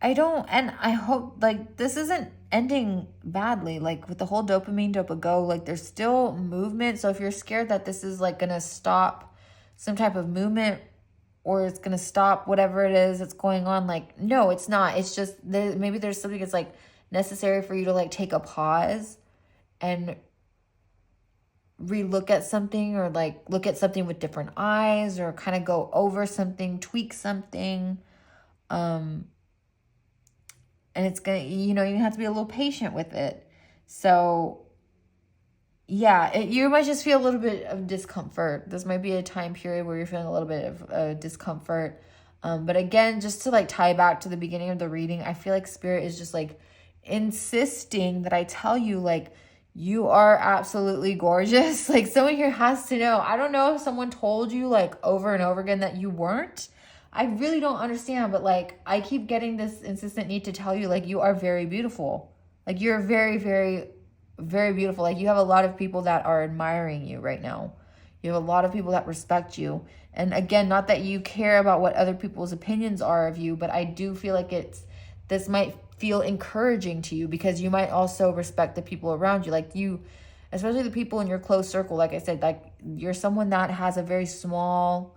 Speaker 2: And I hope, like, this isn't ending badly. Like, with the whole dopamine, dopa-go, like, there's still movement. So if you're scared that this is, like, gonna stop some type of movement, or it's gonna stop whatever it is that's going on, like, no, it's not. It's just, maybe there's something that's, like, necessary for you to, like, take a pause and relook at something, or, like, look at something with different eyes, or kind of go over something, tweak something. And it's gonna, you have to be a little patient with it. So yeah, you might just feel a little bit of discomfort. This might be a time period where you're feeling a little bit of discomfort. But again, just to, like, tie back to the beginning of the reading, I feel like Spirit is just, like, insisting that I tell you, like, you are absolutely gorgeous. Like, someone here has to know. I don't know if someone told you, like, over and over again that you weren't. I really don't understand, but, like, I keep getting this insistent need to tell you, like, you are very beautiful. Like, you're very, very, very beautiful. Like, you have a lot of people that are admiring you right now. You have a lot of people that respect you. And again, not that you care about what other people's opinions are of you, but I do feel like this might feel encouraging to you, because you might also respect the people around you. Like, you, especially the people in your close circle, like I said, like, you're someone that has a very small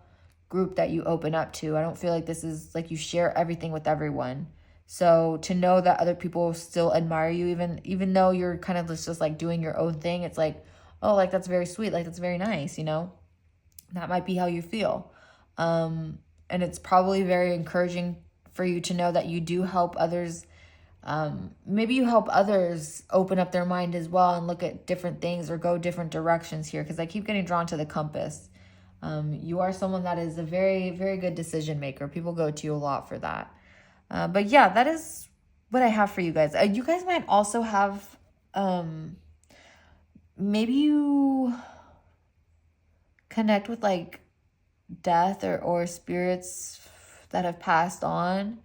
Speaker 2: group that you open up to. I don't feel like this is like you share everything with everyone. So to know that other people still admire you, even though you're kind of just like doing your own thing, it's like, oh, like, that's very sweet, like, that's very nice, that might be how you feel. And it's probably very encouraging for you to know that you do help others. Maybe you help others open up their mind as well and look at different things or go different directions here, because I keep getting drawn to the compass. You are someone that is a very, very good decision maker. People go to you a lot for that. But yeah, that is what I have for you guys. You guys might also have, maybe you connect with, like, death or spirits that have passed on.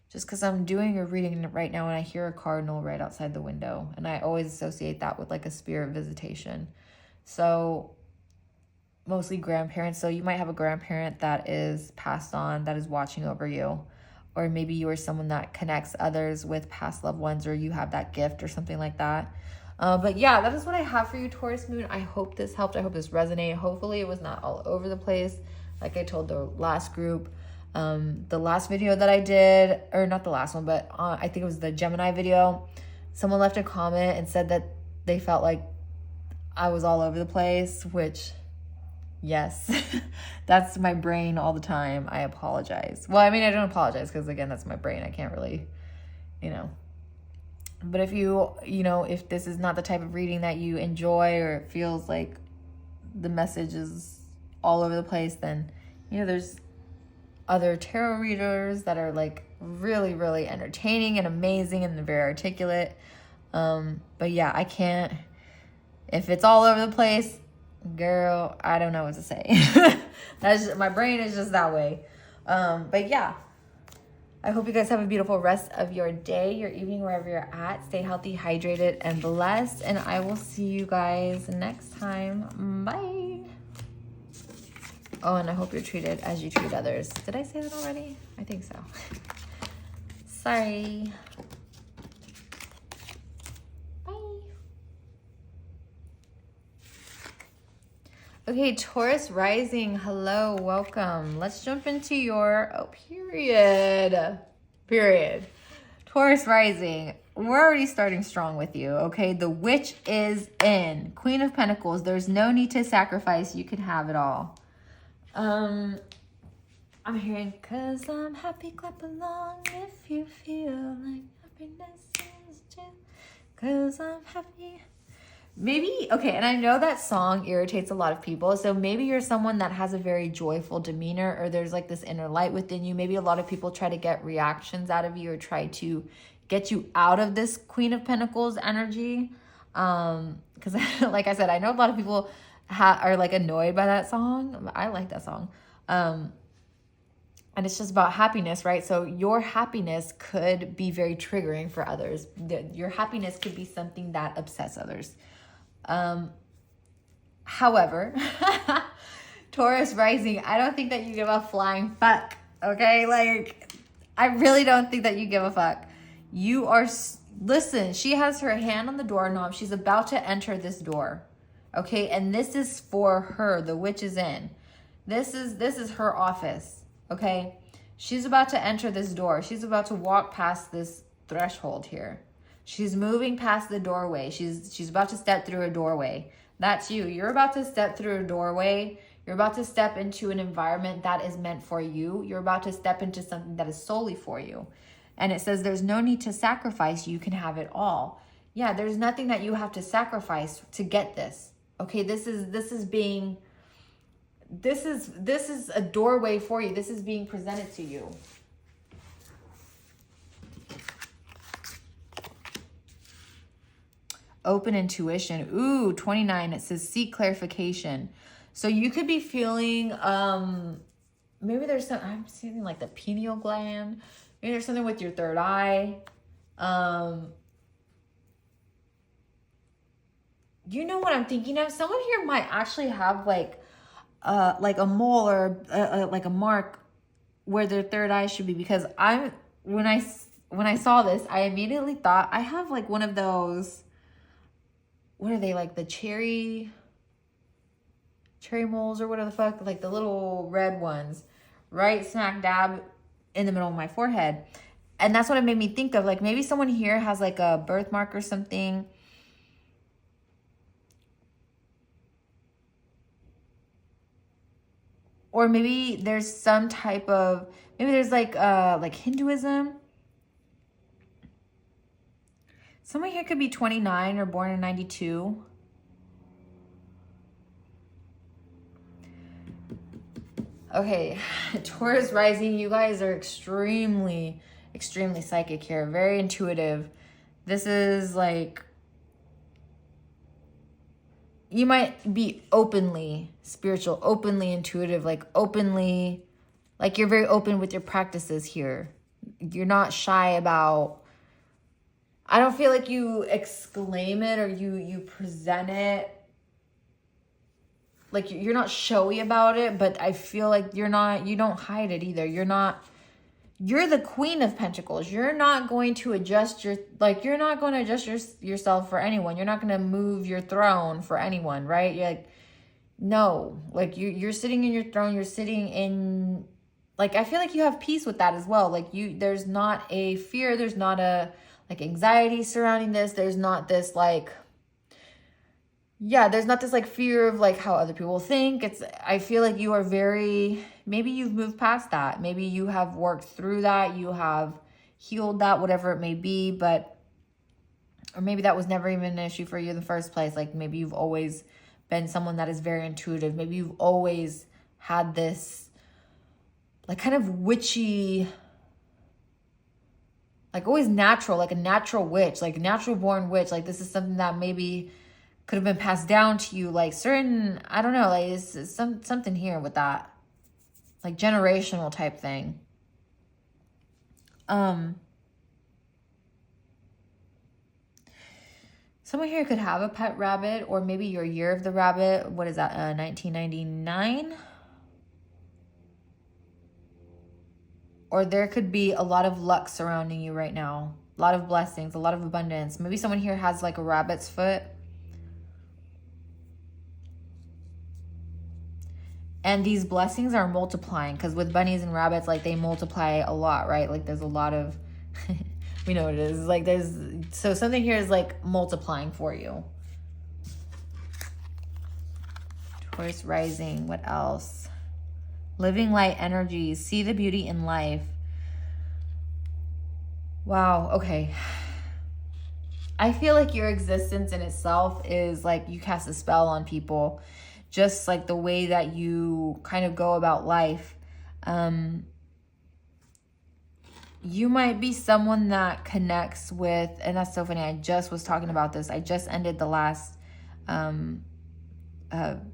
Speaker 2: Just because I'm doing a reading right now and I hear a cardinal right outside the window. And I always associate that with, like, a spirit visitation. So mostly grandparents. So you might have a grandparent that is passed on, that is watching over you. Or maybe you are someone that connects others with past loved ones, or you have that gift or something like that. But yeah, that is what I have for you, Taurus Moon. I hope this helped. I hope this resonated. Hopefully it was not all over the place. Like I told the last group, the last video that I did, or not the last one, but I think it was the Gemini video. Someone left a comment and said that they felt like I was all over the place, which... yes, that's my brain all the time. I apologize. Well, I mean, I don't apologize because, again, that's my brain. I can't really, But if if this is not the type of reading that you enjoy, or it feels like the message is all over the place, then, there's other tarot readers that are, like, really, really entertaining and amazing and very articulate. But yeah, I can't, if it's all over the place, girl, I don't know what to say. My brain is just that way. But yeah, I hope you guys have a beautiful rest of your day, your evening, wherever you're at. Stay healthy, hydrated, and blessed. And I will see you guys next time. Bye. Oh, and I hope you're treated as you treat others. Did I say that already? I think so. Sorry. Okay, Taurus rising, hello, welcome. Let's jump into your, period. Taurus rising, we're already starting strong with you, okay? The witch is in. Queen of Pentacles, there's no need to sacrifice, you can have it all. I'm hearing, 'cause I'm happy, clap along if you feel like happiness is too. 'Cause I'm happy. Maybe, okay, and I know that song irritates a lot of people, so maybe you're someone that has a very joyful demeanor, or there's like this inner light within you. Maybe a lot of people try to get reactions out of you, or try to get you out of this Queen of Pentacles energy. Because like I said, I know a lot of people are like annoyed by that song. I like that song. And it's just about happiness, right? So your happiness could be very triggering for others. Your happiness could be something that upsets others. However, Taurus rising, I don't think that you give a flying fuck, okay? Like, I really don't think that you give a fuck. You are, listen, she has her hand on the doorknob. She's about to enter this door, okay? And this is for her. The witch is in. This is her office, okay? She's about to enter this door. She's about to walk past this threshold here. She's moving past the doorway. She's about to step through a doorway. That's you. You're about to step through a doorway. You're about to step into an environment that is meant for you. You're about to step into something that is solely for you. And it says there's no need to sacrifice. You can have it all. Yeah, there's nothing that you have to sacrifice to get this. Okay, this is a doorway for you. This is being presented to you. Open intuition. Ooh, 29. It says seek clarification. So you could be feeling, maybe there's some, I'm seeing like the pineal gland. Maybe there's something with your third eye. You know what I'm thinking of? Someone here might actually have like a mole or like a mark where their third eye should be, because when I saw this, I immediately thought I have like one of those, what are they, like the cherry moles or whatever the fuck, like the little red ones, right smack dab in the middle of my forehead. And that's what it made me think of. Like maybe someone here has like a birthmark or something. Or maybe there's some type of, maybe there's like Hinduism. Someone here could be 29 or born in 92. Okay, Taurus rising, you guys are extremely, extremely psychic here. Very intuitive. This is like, you might be openly spiritual, openly intuitive, like openly, like you're very open with your practices here. You're not shy about, I don't feel like you exclaim it or you present it. Like you're not showy about it, but I feel like you don't hide it either. You're the Queen of Pentacles. You're not going to adjust yourself for anyone. You're not going to move your throne for anyone, right? You're like, no, like you're sitting in your throne. You're sitting in, like, I feel like you have peace with that as well. Like there's not a fear. There's not a like anxiety surrounding this. There's not this like, yeah, there's not this like fear of like how other people think. I feel like you are maybe you've moved past that. Maybe you have worked through that. You have healed that, whatever it may be, or maybe that was never even an issue for you in the first place. Like maybe you've always been someone that is very intuitive. Maybe you've always had this like kind of witchy, like always natural, like a natural witch, like natural born witch. Like this is something that maybe could have been passed down to you, like certain, I don't know, like it's something here with that, like generational type thing. Someone here could have a pet rabbit, or maybe your year of the rabbit. What is that? 1999. Or there could be a lot of luck surrounding you right now. A lot of blessings, a lot of abundance. Maybe someone here has like a rabbit's foot. And these blessings are multiplying, because with bunnies and rabbits, like they multiply a lot, right? Like there's a lot of, we know what it is. Like so something here is like multiplying for you. Taurus rising, what else? Living light energies, see the beauty in life. Wow, okay. I feel like your existence in itself is like you cast a spell on people. Just like the way that you kind of go about life. You might be someone that connects with, and that's so funny, I just was talking about this. I just ended the last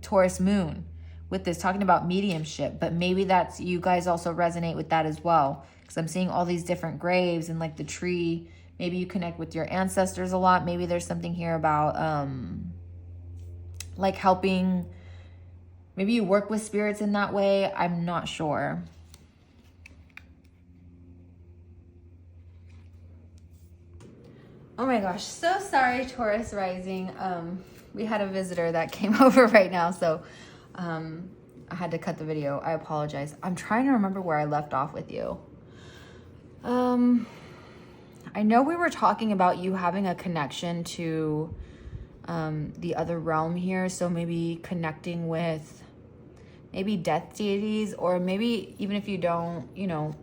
Speaker 2: Taurus moon with this, talking about mediumship. But maybe that's, you guys also resonate with that as well. Because I'm seeing all these different graves and like the tree. Maybe you connect with your ancestors a lot. Maybe there's something here about like helping, maybe you work with spirits in that way. I'm not sure. Oh my gosh, so sorry, Taurus rising. We had a visitor that came over right now, so I had to cut the video. I apologize. I'm trying to remember where I left off with you. I know we were talking about you having a connection to the other realm here, so maybe connecting with maybe death deities, or maybe even if you don't, you know,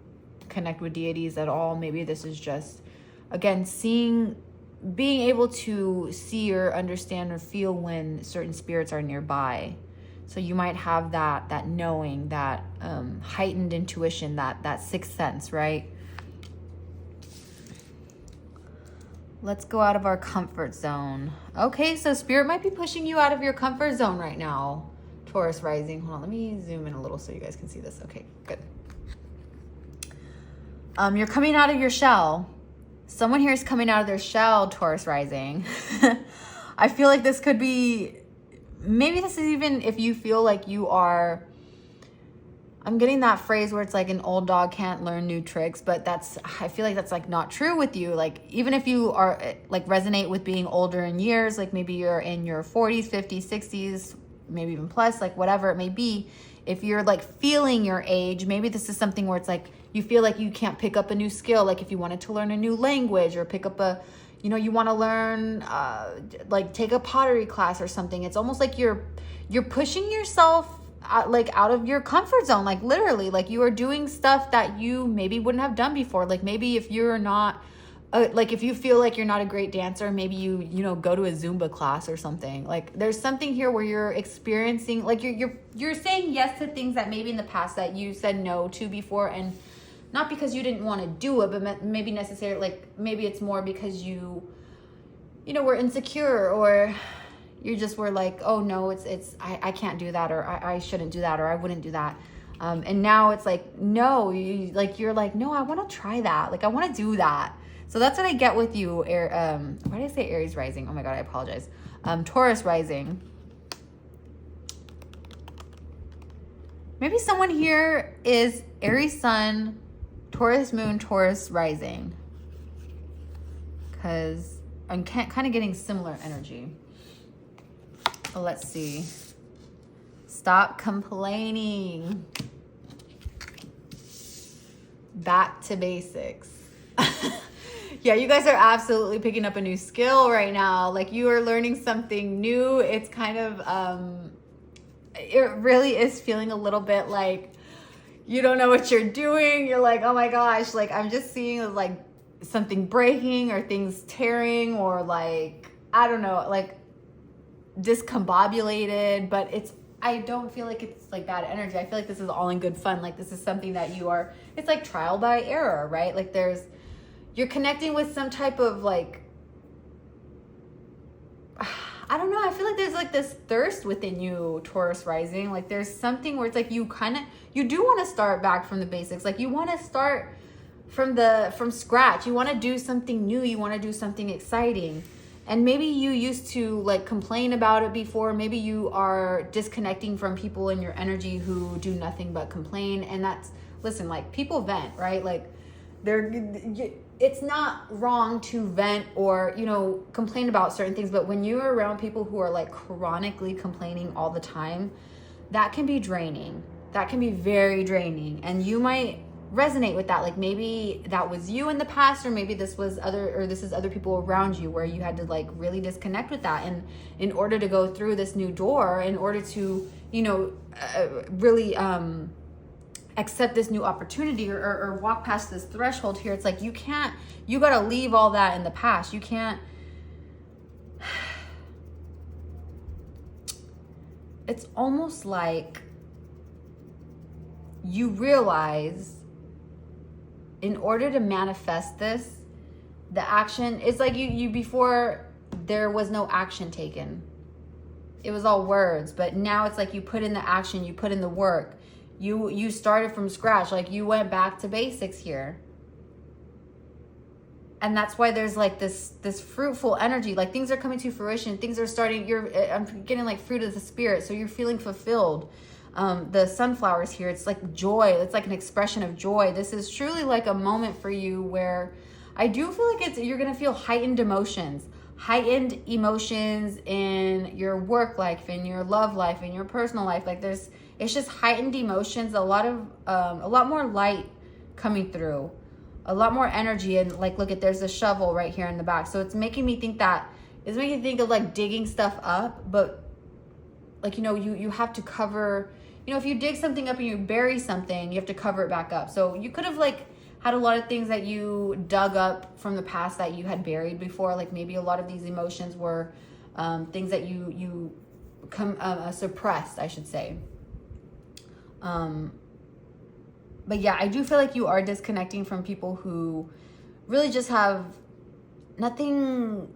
Speaker 2: connect with deities at all, maybe this is just, again, being able to see or understand or feel when certain spirits are nearby. So you might have that knowing, that heightened intuition, that sixth sense, right? Let's go out of our comfort zone. Okay, so spirit might be pushing you out of your comfort zone right now, Taurus rising. Hold on, let me zoom in a little so you guys can see this. Okay, good. You're coming out of your shell. Someone here is coming out of their shell, Taurus rising. I feel like this could be, maybe this is even if you feel like you are, I'm getting that phrase where it's like an old dog can't learn new tricks, but I feel like that's like not true with you. Like even if you are like resonate with being older in years, like maybe you're in your 40s, 50s, 60s, maybe even plus, like whatever it may be. If you're like feeling your age, maybe this is something where it's like you feel like you can't pick up a new skill. Like if you wanted to learn a new language or pick up you want to learn, like take a pottery class or something. It's almost like you're pushing yourself out of your comfort zone, like literally, like you are doing stuff that you maybe wouldn't have done before. Like maybe if you're not, like if you feel like you're not a great dancer, maybe you go to a Zumba class or something. Like there's something here where you're experiencing, like you're saying yes to things that maybe in the past that you said no to before, and not because you didn't want to do it, but maybe necessarily, like maybe it's more because you were insecure, or you just were like, oh no, I can't do that, or I shouldn't do that, or I wouldn't do that. And now it's like, no, you're like, no, I want to try that. Like I want to do that. So that's what I get with you. Why did I say Aries rising? Oh my God, I apologize. Taurus rising. Maybe someone here is Aries sun, Taurus moon, Taurus rising. Because I'm kind of getting similar energy. But let's see. Stop complaining. Back to basics. Yeah, you guys are absolutely picking up a new skill right now. Like you are learning something new. It's kind of, it really is feeling a little bit like you don't know what you're doing. You're like, oh my gosh, like I'm just seeing like something breaking or things tearing, or like, I don't know, like discombobulated, but I don't feel like it's like bad energy. I feel like this is all in good fun. Like this is something that it's like trial by error, right? Like you're connecting with some type of like, I don't know. I feel like there's like this thirst within you, Taurus rising. Like there's something where it's like you do want to start back from the basics. Like you want to start from scratch. You want to do something new. You want to do something exciting. And maybe you used to like complain about it before. Maybe you are disconnecting from people in your energy who do nothing but complain. And listen, like people vent, right? Like it's not wrong to vent or, complain about certain things. But when you're around people who are like chronically complaining all the time, that can be draining. That can be very draining. And you might resonate with that. Like maybe that was you in the past, or maybe this is other people around you where you had to like really disconnect with that. And in order to go through this new door, in order to, really, accept this new opportunity or walk past this threshold here, it's like you got to leave all that in the past. You can't, it's almost like you realize in order to manifest this, the action, it's like you before there was no action taken. It was all words, but now it's like you put in the action, you put in the work. You started from scratch, like you went back to basics here. And that's why there's like this fruitful energy, like things are coming to fruition, things are starting, I'm getting like fruit of the spirit, so you're feeling fulfilled. The sunflowers here, it's like joy, it's like an expression of joy. This is truly like a moment for you where I do feel like you're gonna feel heightened emotions in your work life, in your love life, in your personal life. Like it's just heightened emotions, a lot more light coming through, a lot more energy. And like, look at, there's a shovel right here in the back. So it's making me think of like digging stuff up, but like, you have to cover, if you dig something up and you bury something, you have to cover it back up. So you could have like had a lot of things that you dug up from the past that you had buried before. Like maybe a lot of these emotions were things that you suppressed, I should say. But yeah, I do feel like you are disconnecting from people who really just have nothing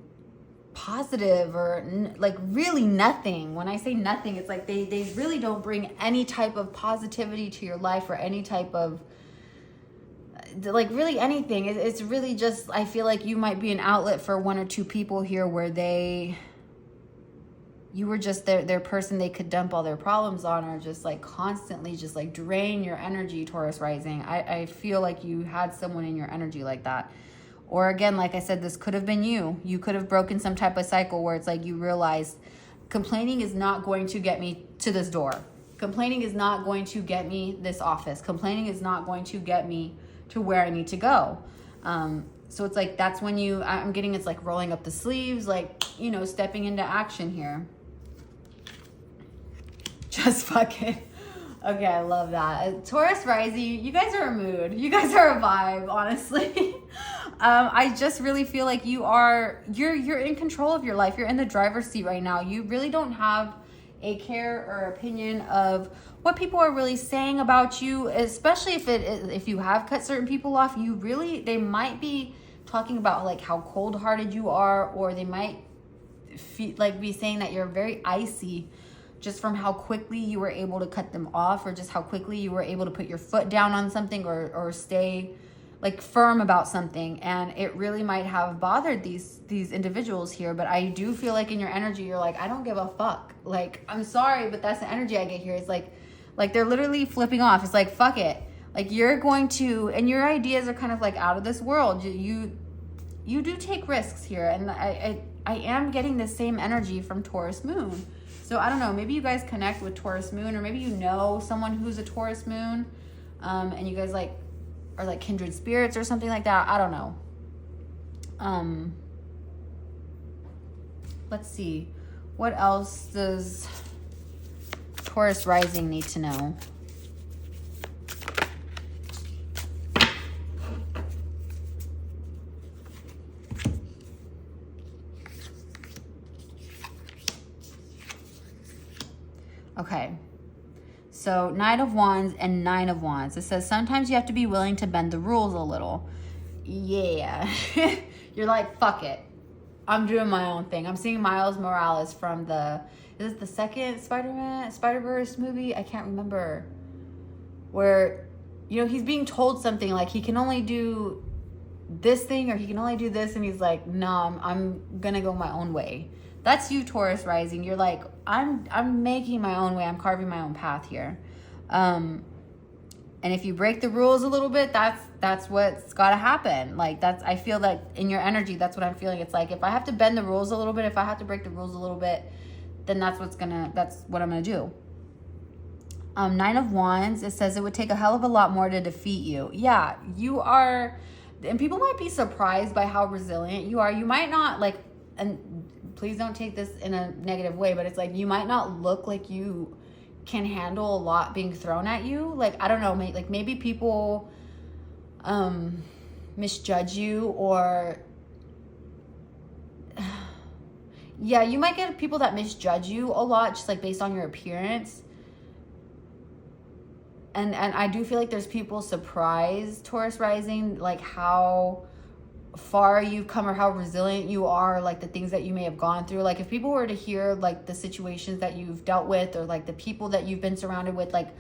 Speaker 2: positive, or like really nothing. When I say nothing, it's like they really don't bring any type of positivity to your life, or any type of like really anything. It's really just, I feel like you might be an outlet for one or two people here where you were just their person they could dump all their problems on, or just like constantly just like drain your energy, Taurus rising. I feel like you had someone in your energy like that. Or again, like I said, this could have been you. You could have broken some type of cycle where it's like you realized complaining is not going to get me to this door. Complaining is not going to get me this office. Complaining is not going to get me to where I need to go. So it's like, that's when I'm getting, it's like rolling up the sleeves, like, stepping into action here. Just fucking. Okay, I love that. Taurus rising, you guys are a mood. You guys are a vibe, honestly. I just really feel like you're in control of your life. You're in the driver's seat right now. You really don't have a care or opinion of what people are really saying about you, especially if you have cut certain people off. They might be talking about like how cold-hearted you are, or they might be saying that you're very icy, just from how quickly you were able to cut them off, or just how quickly you were able to put your foot down on something, or stay like firm about something. And it really might have bothered these individuals here. But I do feel like in your energy, you're like, I don't give a fuck. Like, I'm sorry, but that's the energy I get here. It's like they're literally flipping off. It's like, fuck it. Like, you're going to, and your ideas are kind of like out of this world. You do take risks here. And I am getting the same energy from Taurus moon. So I don't know, maybe you guys connect with Taurus moon, or maybe you know someone who's a Taurus moon, and you guys like are like kindred spirits or something like that. I don't know. Let's see. What else does Taurus rising need to know? Okay, so Knight of Wands and Nine of Wands. It says sometimes you have to be willing to bend the rules a little. Yeah. You're like, fuck it. I'm doing my own thing. I'm seeing Miles Morales from is it the second Spider-Verse movie? I can't remember. Where, he's being told something like he can only do this thing, or he can only do this, and he's like, no, I'm gonna go my own way. That's you, Taurus rising. You're like, I'm making my own way. I'm carving my own path here. And if you break the rules a little bit, that's what's got to happen. Like, I feel like in your energy, that's what I'm feeling. It's like, if I have to bend the rules a little bit, if I have to break the rules a little bit, then that's what I'm going to do. Nine of Wands, it says it would take a hell of a lot more to defeat you. Yeah, you are, and people might be surprised by how resilient you are. You might not like, and please don't take this in a negative way, but it's like, you might not look like you can handle a lot being thrown at you. Like, I don't know, maybe people misjudge you, or yeah, you might get people that misjudge you a lot, just like based on your appearance. And I do feel like there's people surprised, Taurus rising, like how far you've come, or how resilient you are, like the things that you may have gone through. Like, if people were to hear like the situations that you've dealt with, or like the people that you've been surrounded with, like,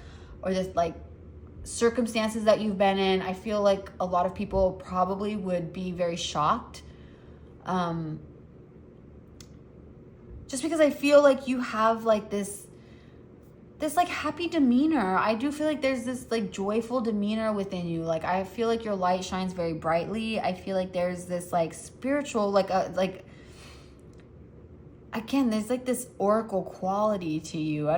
Speaker 2: or this like
Speaker 1: circumstances that you've been in. I feel like a lot of people probably would be very shocked. Just because I feel like you have like this like happy demeanor. I do feel like there's this like joyful demeanor within you. Like I feel like your light shines very brightly. I feel like there's this like spiritual, again, there's like this oracle quality to you.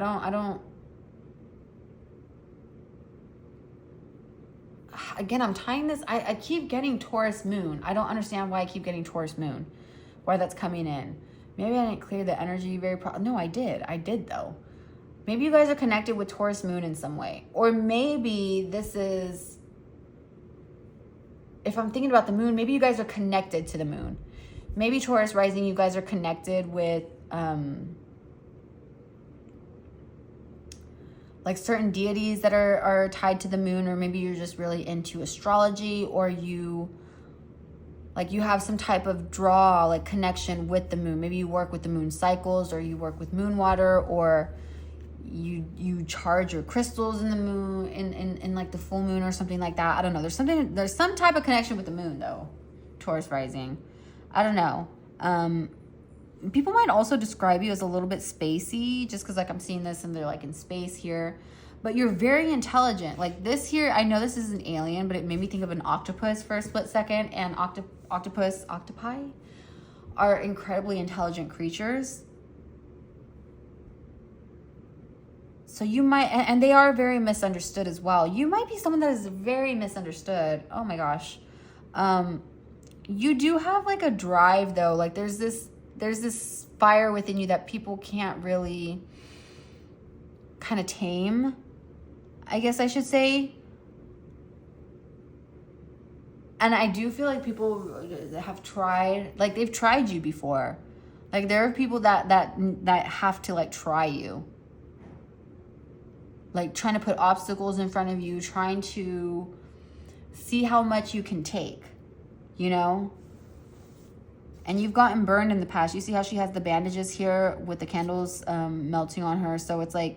Speaker 1: Again, I'm tying this. I keep getting Taurus moon. I don't understand why I keep getting Taurus moon. Why that's coming in. Maybe I didn't clear the energy very no, I did though. Maybe you guys are connected with Taurus moon in some way. Or maybe this is, if I'm thinking about the moon, maybe you guys are connected to the moon. Maybe Taurus rising, you guys are connected with like certain deities that are tied to the moon, or maybe you're just really into astrology, or you have some type of like connection with the moon. Maybe you work with the moon cycles, or you work with moon water, or you charge your crystals in the moon in like the full moon or something like that. I don't know. There's some type of connection with the moon though. Taurus rising. I don't know. People might also describe you as a little bit spacey, just because like I'm seeing this and they're like in space here. But you're very intelligent. Like this here, I know this is an alien, but it made me think of an octopus for a split second. And octopi are incredibly intelligent creatures. So you might, and they are very misunderstood as well. You might be someone that is very misunderstood. Oh my gosh. You do have like a drive though. Like there's this fire within you that people can't really kind of tame, I guess I should say. And I do feel like people have tried, like they've tried you before. Like there are people that have to like try you. Like trying to put obstacles in front of you, trying to see how much you can take, you know? And you've gotten burned in the past. You see how she has the bandages here with the candles melting on her. So it's like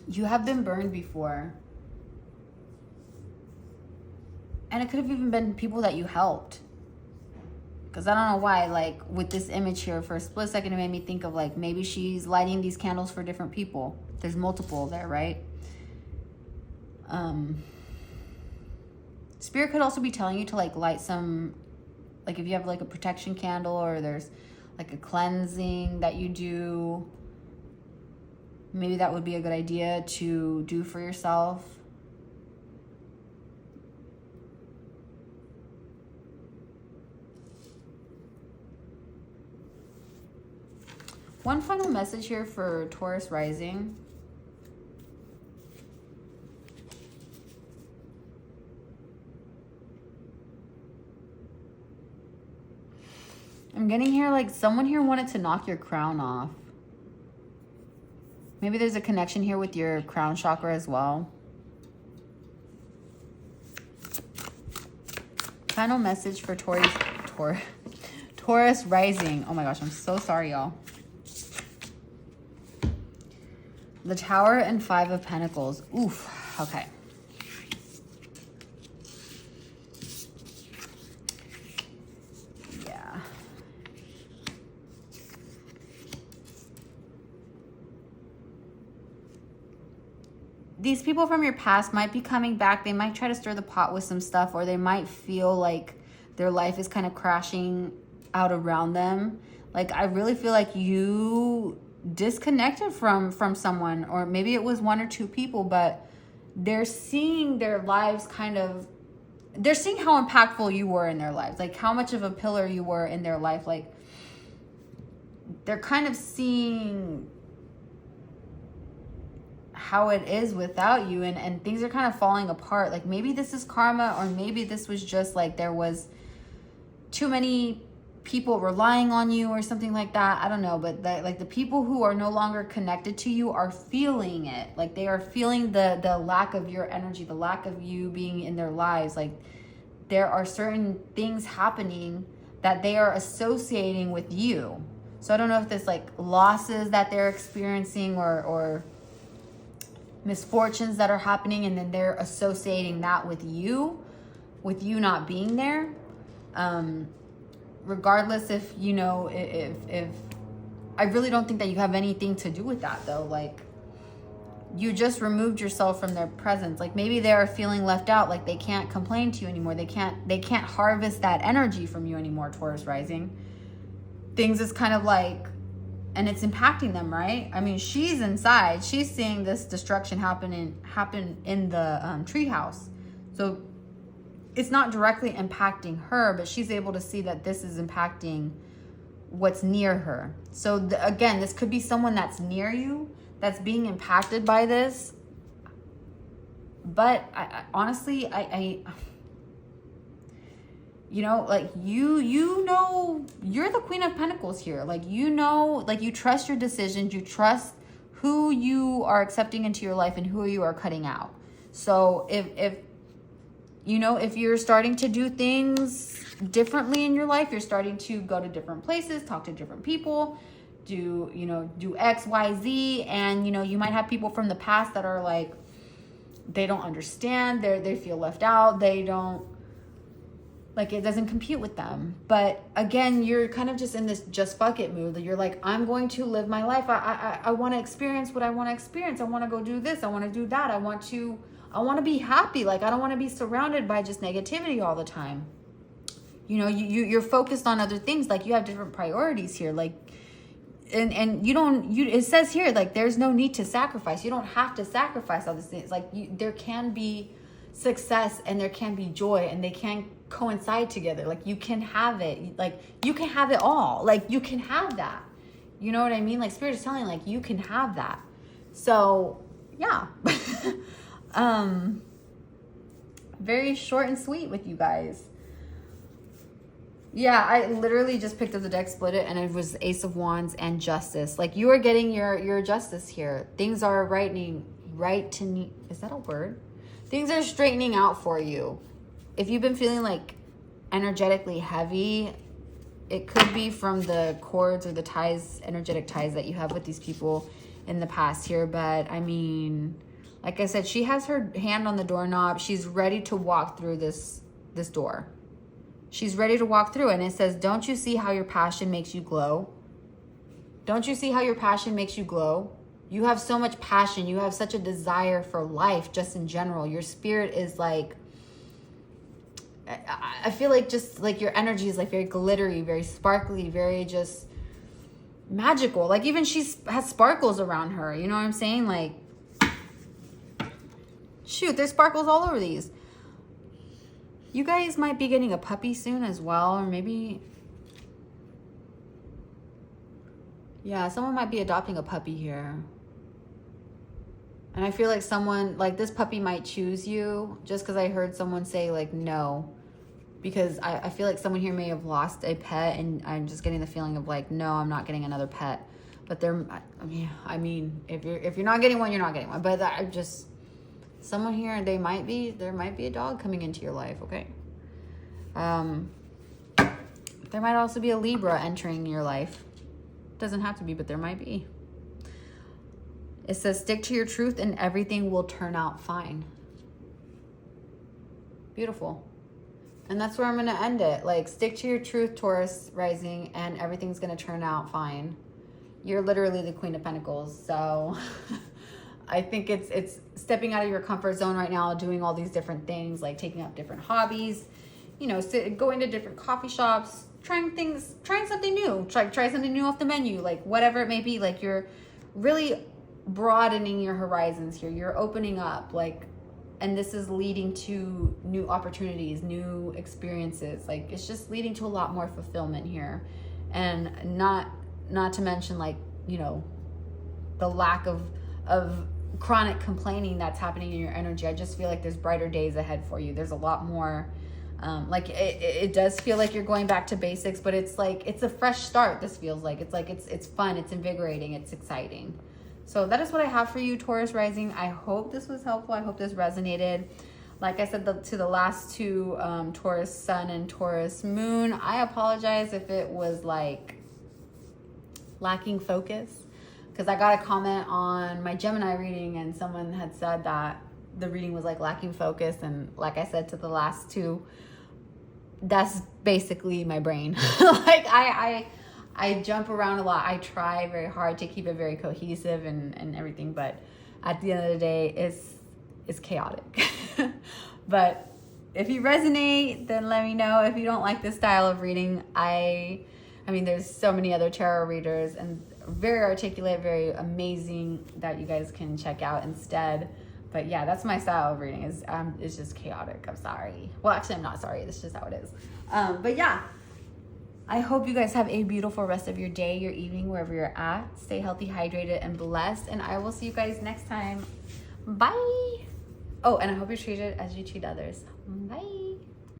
Speaker 1: you have been burned before. And it could have even been people that you helped. Because I don't know why, like with this image here, for a split second, it made me think of like maybe she's lighting these candles for different people. There's multiple there, right? Spirit could also be telling you to like light some, like if you have like a protection candle, or there's like a cleansing that you do, maybe that would be a good idea to do for yourself. One final message here for Taurus rising. I'm getting here like someone here wanted to knock your crown off. Maybe there's a connection here with your crown chakra as well. Final message for Taurus rising. Oh my gosh, I'm so sorry, y'all. The Tower and 5 of Pentacles. Oof. Okay. Yeah. These people from your past might be coming back. They might try to stir the pot with some stuff, or they might feel like their life is kind of crashing out around them. Like, I really feel like you disconnected from someone, or maybe it was 1 or 2 people, but they're seeing their lives they're seeing how impactful you were in their lives, like how much of a pillar you were in their life. Like they're kind of seeing how it is without you, and things are kind of falling apart. Like maybe this is karma, or maybe this was just like there was too many people relying on you or something like that. I don't know, but like the people who are no longer connected to you are feeling it. Like they are feeling the lack of your energy, the lack of you being in their lives. Like there are certain things happening that they are associating with you. So I don't know if there's like losses that they're experiencing, or misfortunes that are happening, and then they're associating that with you not being there. Regardless if, you know, if I really don't think that you have anything to do with that though. Like, you just removed yourself from their presence. Like, maybe they are feeling left out, like they can't complain to you anymore. They can't harvest that energy from you anymore, Taurus rising. Things is kind of like, and it's impacting them, right? I mean, she's inside. She's seeing this destruction happen in the treehouse. So it's not directly impacting her, but she's able to see that this is impacting what's near her. So again, this could be someone that's near you that's being impacted by this. But I honestly, you know, like you know, you're the Queen of Pentacles here. Like, you know, like, you trust your decisions, you trust who you are accepting into your life and who you are cutting out. So if you know, if you're starting to do things differently in your life, you're starting to go to different places, talk to different people, do X, Y, Z, and, you know, you might have people from the past that are like, they don't understand, they feel left out, they don't, like, it doesn't compute with them. But again, you're kind of just in this just fuck it mood. You're like, I'm going to live my life. I want to experience what I want to experience. I want to go do this. I want to do that. I want to be happy. Like, I don't want to be surrounded by just negativity all the time. You know, you're focused on other things. Like, you have different priorities here. Like, and it says here, like, there's no need to sacrifice. You don't have to sacrifice all these things. Like, there can be success and there can be joy, and they can coincide together. Like, you can have it. Like, you can have it all. Like, you can have that. You know what I mean? Like, Spirit is telling, like, you can have that. So yeah. Very short and sweet with you guys. Yeah, I literally just picked up the deck, split it, and it was Ace of Wands and Justice. Like, you are getting your justice here. Things are is that a word? Things are straightening out for you. If you've been feeling like energetically heavy, it could be from the cords or the ties, energetic ties that you have with these people in the past here. But I mean, like I said, she has her hand on the doorknob. She's ready to walk through this door. She's ready to walk through, and it says, don't you see how your passion makes you glow? Don't you see how your passion makes you glow? You have so much passion. You have such a desire for life just in general. Your spirit is like, I feel like just like your energy is like very glittery, very sparkly, very just magical. Like, even she has sparkles around her. You know what I'm saying? Like, shoot, there's sparkles all over these. You guys might be getting a puppy soon as well, or maybe, yeah, someone might be adopting a puppy here. And I feel like someone, like, this puppy might choose you, just because I heard someone say, like, no. Because I feel like someone here may have lost a pet, and I'm just getting the feeling of, like, no, I'm not getting another pet. But I mean, if you're not getting one, you're not getting one. But I just, someone here, there might be a dog coming into your life, okay? There might also be a Libra entering your life. Doesn't have to be, but there might be. It says, stick to your truth and everything will turn out fine. Beautiful. And that's where I'm going to end it. Like, stick to your truth, Taurus rising, and everything's going to turn out fine. You're literally the Queen of Pentacles. So I think it's stepping out of your comfort zone right now, doing all these different things, like taking up different hobbies, you know, going to different coffee shops, trying something new, try something new off the menu, like whatever it may be. Like, you're really broadening your horizons here. You're opening up, like, and this is leading to new opportunities, new experiences. Like, it's just leading to a lot more fulfillment here. And not to mention, like, you know, the lack of chronic complaining that's happening in your energy. I just feel like there's brighter days ahead for you. There's a lot more, like, it does feel like you're going back to basics, but it's like, it's a fresh start. This feels like it's fun, it's invigorating, it's exciting. So that is what I have for you, Taurus rising. I hope this was helpful. I hope this resonated. Like I said, to the last two, Taurus sun and Taurus moon, I apologize if it was like lacking focus, because I got a comment on my Gemini reading, and someone had said that the reading was like lacking focus. And like I said to the last two, that's basically my brain. Like I jump around a lot. I try very hard to keep it very cohesive and everything, but at the end of the day, it's chaotic. But if you resonate, then let me know. If you don't like this style of reading, I mean, there's so many other tarot readers and very articulate, very amazing that you guys can check out instead. But yeah, that's my style of reading. It's just chaotic. I'm sorry. Well, actually, I'm not sorry. That's just how it is. But yeah, I hope you guys have a beautiful rest of your day, your evening, wherever you're at. Stay healthy, hydrated, and blessed. And I will see you guys next time. Bye. Oh, and I hope you're treated as you treat others. Bye.